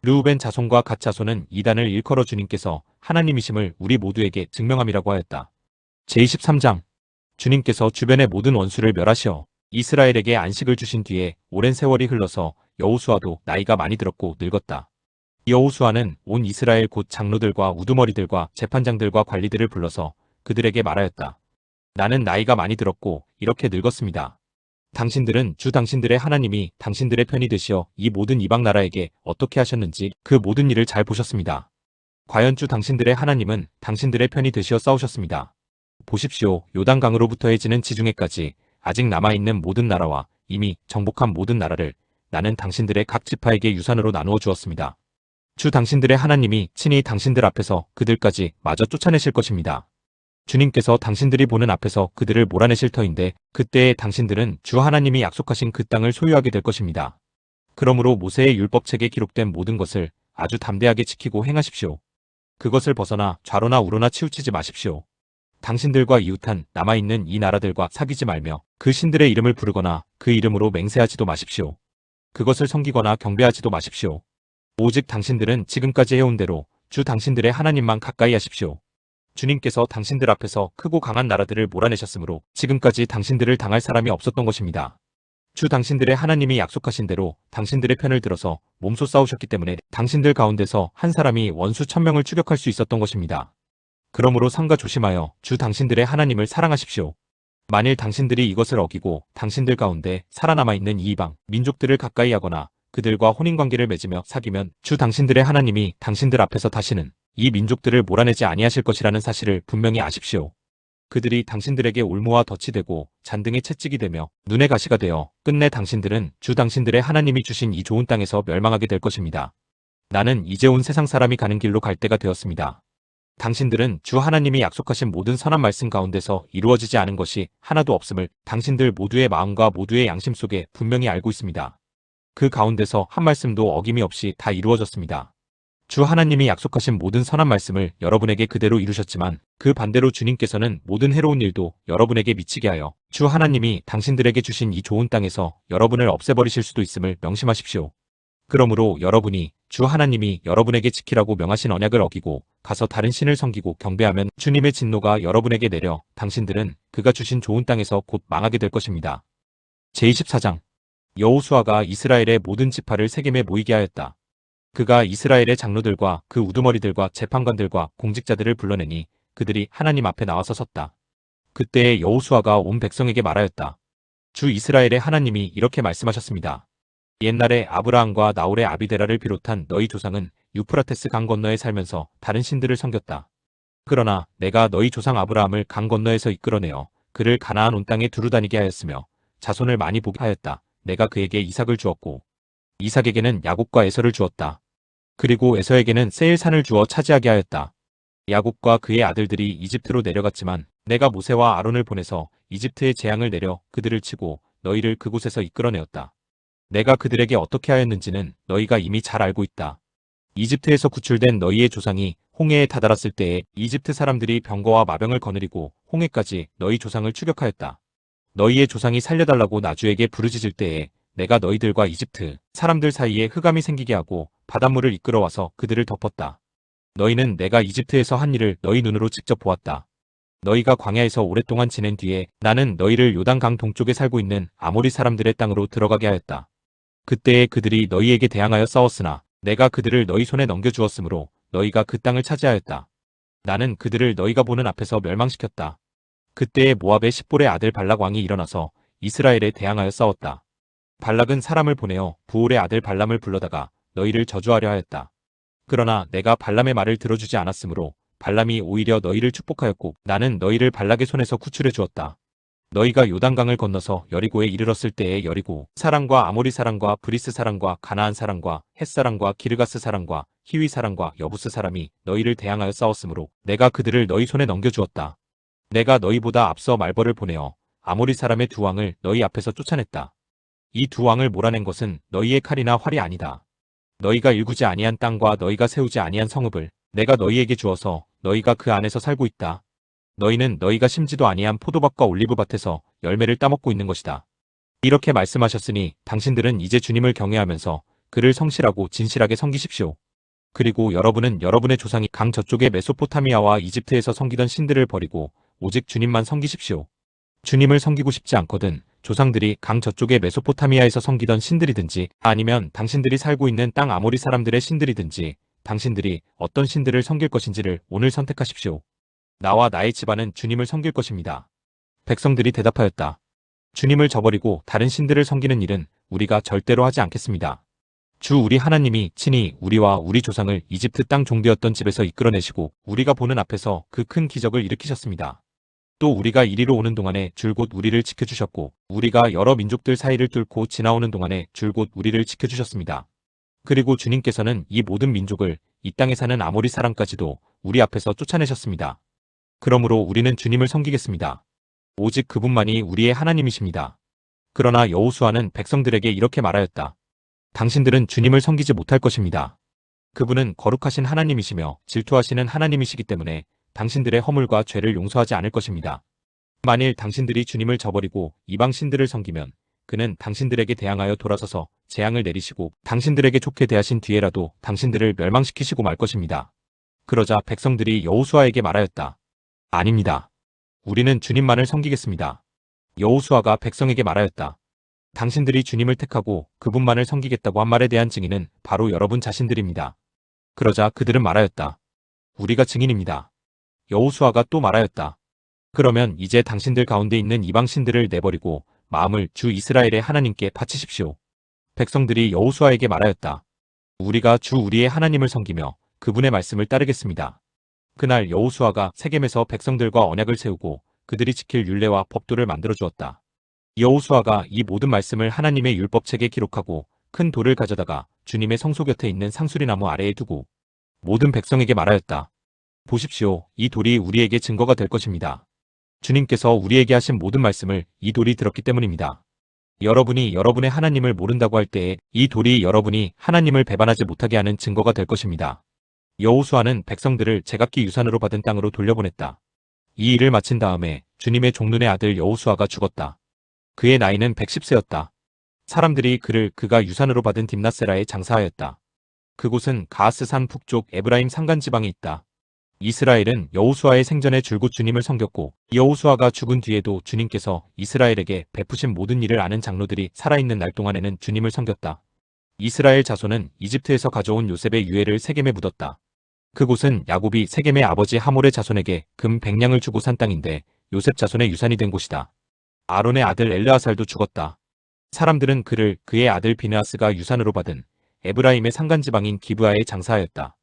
르우벤 자손과 갓 자손은 이단을 일컬어 주님께서 하나님이심을 우리 모두에게 증명함이라고 하였다. 제23장 주님께서 주변의 모든 원수를 멸하시어 이스라엘에게 안식을 주신 뒤에 오랜 세월이 흘러서 여호수아도 나이가 많이 들었고 늙었다. 여호수아는 온 이스라엘 곧 장로들과 우두머리들과 재판장들과 관리들을 불러서 그들에게 말하였다. 나는 나이가 많이 들었고 이렇게 늙었습니다. 당신들은 주 당신들의 하나님이 당신들의 편이 되시어 이 모든 이방 나라에게 어떻게 하셨는지 그 모든 일을 잘 보셨습니다. 과연 주 당신들의 하나님은 당신들의 편이 되시어 싸우셨습니다. 보십시오. 요단강으로부터 해지는 지중해까지 아직 남아있는 모든 나라와 이미 정복한 모든 나라를 나는 당신들의 각 지파에게 유산으로 나누어 주었습니다. 주 당신들의 하나님이 친히 당신들 앞에서 그들까지 마저 쫓아내실 것입니다. 주님께서 당신들이 보는 앞에서 그들을 몰아내실 터인데 그때에 당신들은 주 하나님이 약속하신 그 땅을 소유하게 될 것입니다. 그러므로 모세의 율법책에 기록된 모든 것을 아주 담대하게 지키고 행하십시오. 그것을 벗어나 좌로나 우로나 치우치지 마십시오. 당신들과 이웃한 남아있는 이 나라들과 사귀지 말며 그 신들의 이름을 부르거나 그 이름으로 맹세하지도 마십시오. 그것을 섬기거나 경배하지도 마십시오. 오직 당신들은 지금까지 해온 대로 주 당신들의 하나님만 가까이 하십시오. 주님께서 당신들 앞에서 크고 강한 나라들을 몰아내셨으므로 지금까지 당신들을 당할 사람이 없었던 것입니다. 주 당신들의 하나님이 약속하신 대로 당신들의 편을 들어서 몸소 싸우셨기 때문에 당신들 가운데서 한 사람이 원수 1000명을 추격할 수 있었던 것입니다. 그러므로 삼가 조심하여 주 당신들의 하나님을 사랑하십시오. 만일 당신들이 이것을 어기고 당신들 가운데 살아남아있는 이 이방 민족들을 가까이 하거나 그들과 혼인관계를 맺으며 사귀면 주 당신들의 하나님이 당신들 앞에서 다시는 이 민족들을 몰아내지 아니하실 것이라는 사실을 분명히 아십시오. 그들이 당신들에게 올무와 덫이 되고 잔등의 채찍이 되며 눈의 가시가 되어 끝내 당신들은 주 당신들의 하나님이 주신 이 좋은 땅에서 멸망하게 될 것입니다. 나는 이제 온 세상 사람이 가는 길로 갈 때가 되었습니다. 당신들은 주 하나님이 약속하신 모든 선한 말씀 가운데서 이루어지지 않은 것이 하나도 없음을 당신들 모두의 마음과 모두의 양심 속에 분명히 알고 있습니다. 그 가운데서 한 말씀도 어김이 없이 다 이루어졌습니다. 주 하나님이 약속하신 모든 선한 말씀을 여러분에게 그대로 이루셨지만 그 반대로 주님께서는 모든 해로운 일도 여러분에게 미치게 하여 주 하나님이 당신들에게 주신 이 좋은 땅에서 여러분을 없애버리실 수도 있음을 명심하십시오. 그러므로 여러분이 주 하나님이 여러분에게 지키라고 명하신 언약을 어기고 가서 다른 신을 섬기고 경배하면 주님의 진노가 여러분에게 내려 당신들은 그가 주신 좋은 땅에서 곧 망하게 될 것입니다. 제24장 여호수아가 이스라엘의 모든 지파를 세겜에 모이게 하였다. 그가 이스라엘의 장로들과 그 우두머리들과 재판관들과 공직자들을 불러내니 그들이 하나님 앞에 나와서 섰다. 그때에 여호수아가 온 백성에게 말하였다. 주 이스라엘의 하나님이 이렇게 말씀하셨습니다. 옛날에 아브라함과 나홀의 아비데라를 비롯한 너희 조상은 유프라테스 강 건너에 살면서 다른 신들을 섬겼다. 그러나 내가 너희 조상 아브라함을 강 건너에서 이끌어내어 그를 가나안 온 땅에 두루 다니게 하였으며 자손을 많이 보게 하였다. 내가 그에게 이삭을 주었고 이삭에게는 야곱과 에서를 주었다. 그리고 에서에게는 세일산을 주어 차지하게 하였다. 야곱과 그의 아들들이 이집트로 내려갔지만 내가 모세와 아론을 보내서 이집트에 재앙을 내려 그들을 치고 너희를 그곳에서 이끌어내었다. 내가 그들에게 어떻게 하였는지는 너희가 이미 잘 알고 있다. 이집트에서 구출된 너희의 조상이 홍해에 다다랐을 때에 이집트 사람들이 병거와 마병을 거느리고 홍해까지 너희 조상을 추격하였다. 너희의 조상이 살려달라고 나주에게 부르짖을 때에 내가 너희들과 이집트 사람들 사이에 흑암이 생기게 하고 바닷물을 이끌어와서 그들을 덮었다. 너희는 내가 이집트에서 한 일을 너희 눈으로 직접 보았다. 너희가 광야에서 오랫동안 지낸 뒤에 나는 너희를 요단강 동쪽에 살고 있는 아모리 사람들의 땅으로 들어가게 하였다. 그때에 그들이 너희에게 대항하여 싸웠으나 내가 그들을 너희 손에 넘겨주었으므로 너희가 그 땅을 차지하였다. 나는 그들을 너희가 보는 앞에서 멸망시켰다. 그때에 모압의 십볼의 아들 발락 왕이 일어나서 이스라엘에 대항하여 싸웠다. 발락은 사람을 보내어 부올의 아들 발람을 불러다가 너희를 저주하려 하였다. 그러나 내가 발람의 말을 들어주지 않았으므로 발람이 오히려 너희를 축복하였고 나는 너희를 발락의 손에서 구출해 주었다. 너희가 요단강을 건너서 여리고에 이르렀을 때에 여리고 사람과 아모리 사람과 브리스 사람과 가나안 사람과 헷 사람과 기르가스 사람과 히위 사람과 여부스 사람이 너희를 대항하여 싸웠으므로 내가 그들을 너희 손에 넘겨주었다. 내가 너희보다 앞서 말벌을 보내어 아모리 사람의 두 왕을 너희 앞에서 쫓아냈다. 이 두 왕을 몰아낸 것은 너희의 칼이나 활이 아니다. 너희가 일구지 아니한 땅과 너희가 세우지 아니한 성읍을 내가 너희에게 주어서 너희가 그 안에서 살고 있다. 너희는 너희가 심지도 아니한 포도밭과 올리브밭에서 열매를 따먹고 있는 것이다. 이렇게 말씀하셨으니 당신들은 이제 주님을 경외하면서 그를 성실하고 진실하게 섬기십시오. 그리고 여러분은 여러분의 조상이 강 저쪽의 메소포타미아와 이집트에서 섬기던 신들을 버리고 오직 주님만 섬기십시오. 주님을 섬기고 싶지 않거든 조상들이 강 저쪽의 메소포타미아에서 섬기던 신들이든지 아니면 당신들이 살고 있는 땅 아모리 사람들의 신들이든지 당신들이 어떤 신들을 섬길 것인지를 오늘 선택하십시오. 나와 나의 집안은 주님을 섬길 것입니다. 백성들이 대답하였다. 주님을 저버리고 다른 신들을 섬기는 일은 우리가 절대로 하지 않겠습니다. 주 우리 하나님이 친히 우리와 우리 조상을 이집트 땅 종되었던 집에서 이끌어내시고 우리가 보는 앞에서 그 큰 기적을 일으키셨습니다. 또 우리가 이리로 오는 동안에 줄곧 우리를 지켜주셨고 우리가 여러 민족들 사이를 뚫고 지나오는 동안에 줄곧 우리를 지켜주셨습니다. 그리고 주님께서는 이 모든 민족을 이 땅에 사는 아모리 사람까지도 우리 앞에서 쫓아내셨습니다. 그러므로 우리는 주님을 섬기겠습니다. 오직 그분만이 우리의 하나님이십니다. 그러나 여호수아는 백성들에게 이렇게 말하였다. 당신들은 주님을 섬기지 못할 것입니다. 그분은 거룩하신 하나님이시며 질투하시는 하나님이시기 때문에 당신들의 허물과 죄를 용서하지 않을 것입니다. 만일 당신들이 주님을 저버리고 이방 신들을 섬기면 그는 당신들에게 대항하여 돌아서서 재앙을 내리시고 당신들에게 좋게 대하신 뒤에라도 당신들을 멸망시키시고 말 것입니다. 그러자 백성들이 여호수아에게 말하였다. 아닙니다. 우리는 주님만을 섬기겠습니다. 여호수아가 백성에게 말하였다. 당신들이 주님을 택하고 그분만을 섬기겠다고 한 말에 대한 증인은 바로 여러분 자신들입니다. 그러자 그들은 말하였다. 우리가 증인입니다. 여호수아가 또 말하였다. 그러면 이제 당신들 가운데 있는 이방 신들을 내버리고 마음을 주 이스라엘의 하나님께 바치십시오. 백성들이 여호수아에게 말하였다. 우리가 주 우리의 하나님을 섬기며 그분의 말씀을 따르겠습니다. 그날 여호수아가 세겜에서 백성들과 언약을 세우고 그들이 지킬 율례와 법도를 만들어 주었다. 여호수아가 이 모든 말씀을 하나님의 율법책에 기록하고 큰 돌을 가져다가 주님의 성소 곁에 있는 상수리나무 아래에 두고 모든 백성에게 말하였다. 보십시오. 이 돌이 우리에게 증거가 될 것입니다. 주님께서 우리에게 하신 모든 말씀을 이 돌이 들었기 때문입니다. 여러분이 여러분의 하나님을 모른다고 할 때에 이 돌이 여러분이 하나님을 배반하지 못하게 하는 증거가 될 것입니다. 여호수아는 백성들을 제각기 유산으로 받은 땅으로 돌려보냈다. 이 일을 마친 다음에 주님의 종눈의 아들 여호수아가 죽었다. 그의 나이는 110세였다. 사람들이 그를 그가 유산으로 받은 딥낫세라에 장사하였다. 그곳은 가하스 산 북쪽 에브라임 산간 지방에 있다. 이스라엘은 여호수아의 생전에 줄곧 주님을 섬겼고 여호수아가 죽은 뒤에도 주님께서 이스라엘에게 베푸신 모든 일을 아는 장로들이 살아있는 날 동안에는 주님을 섬겼다. 이스라엘 자손은 이집트에서 가져온 요셉의 유해를 세겜에 묻었다. 그곳은 야곱이 세겜의 아버지 하몰의 자손에게 금 100냥을 주고 산 땅인데 요셉 자손의 유산이 된 곳이다. 아론의 아들 엘르아살도 죽었다. 사람들은 그를 그의 아들 비느하스가 유산으로 받은 에브라임의 산간지방인 기브아에 장사하였다.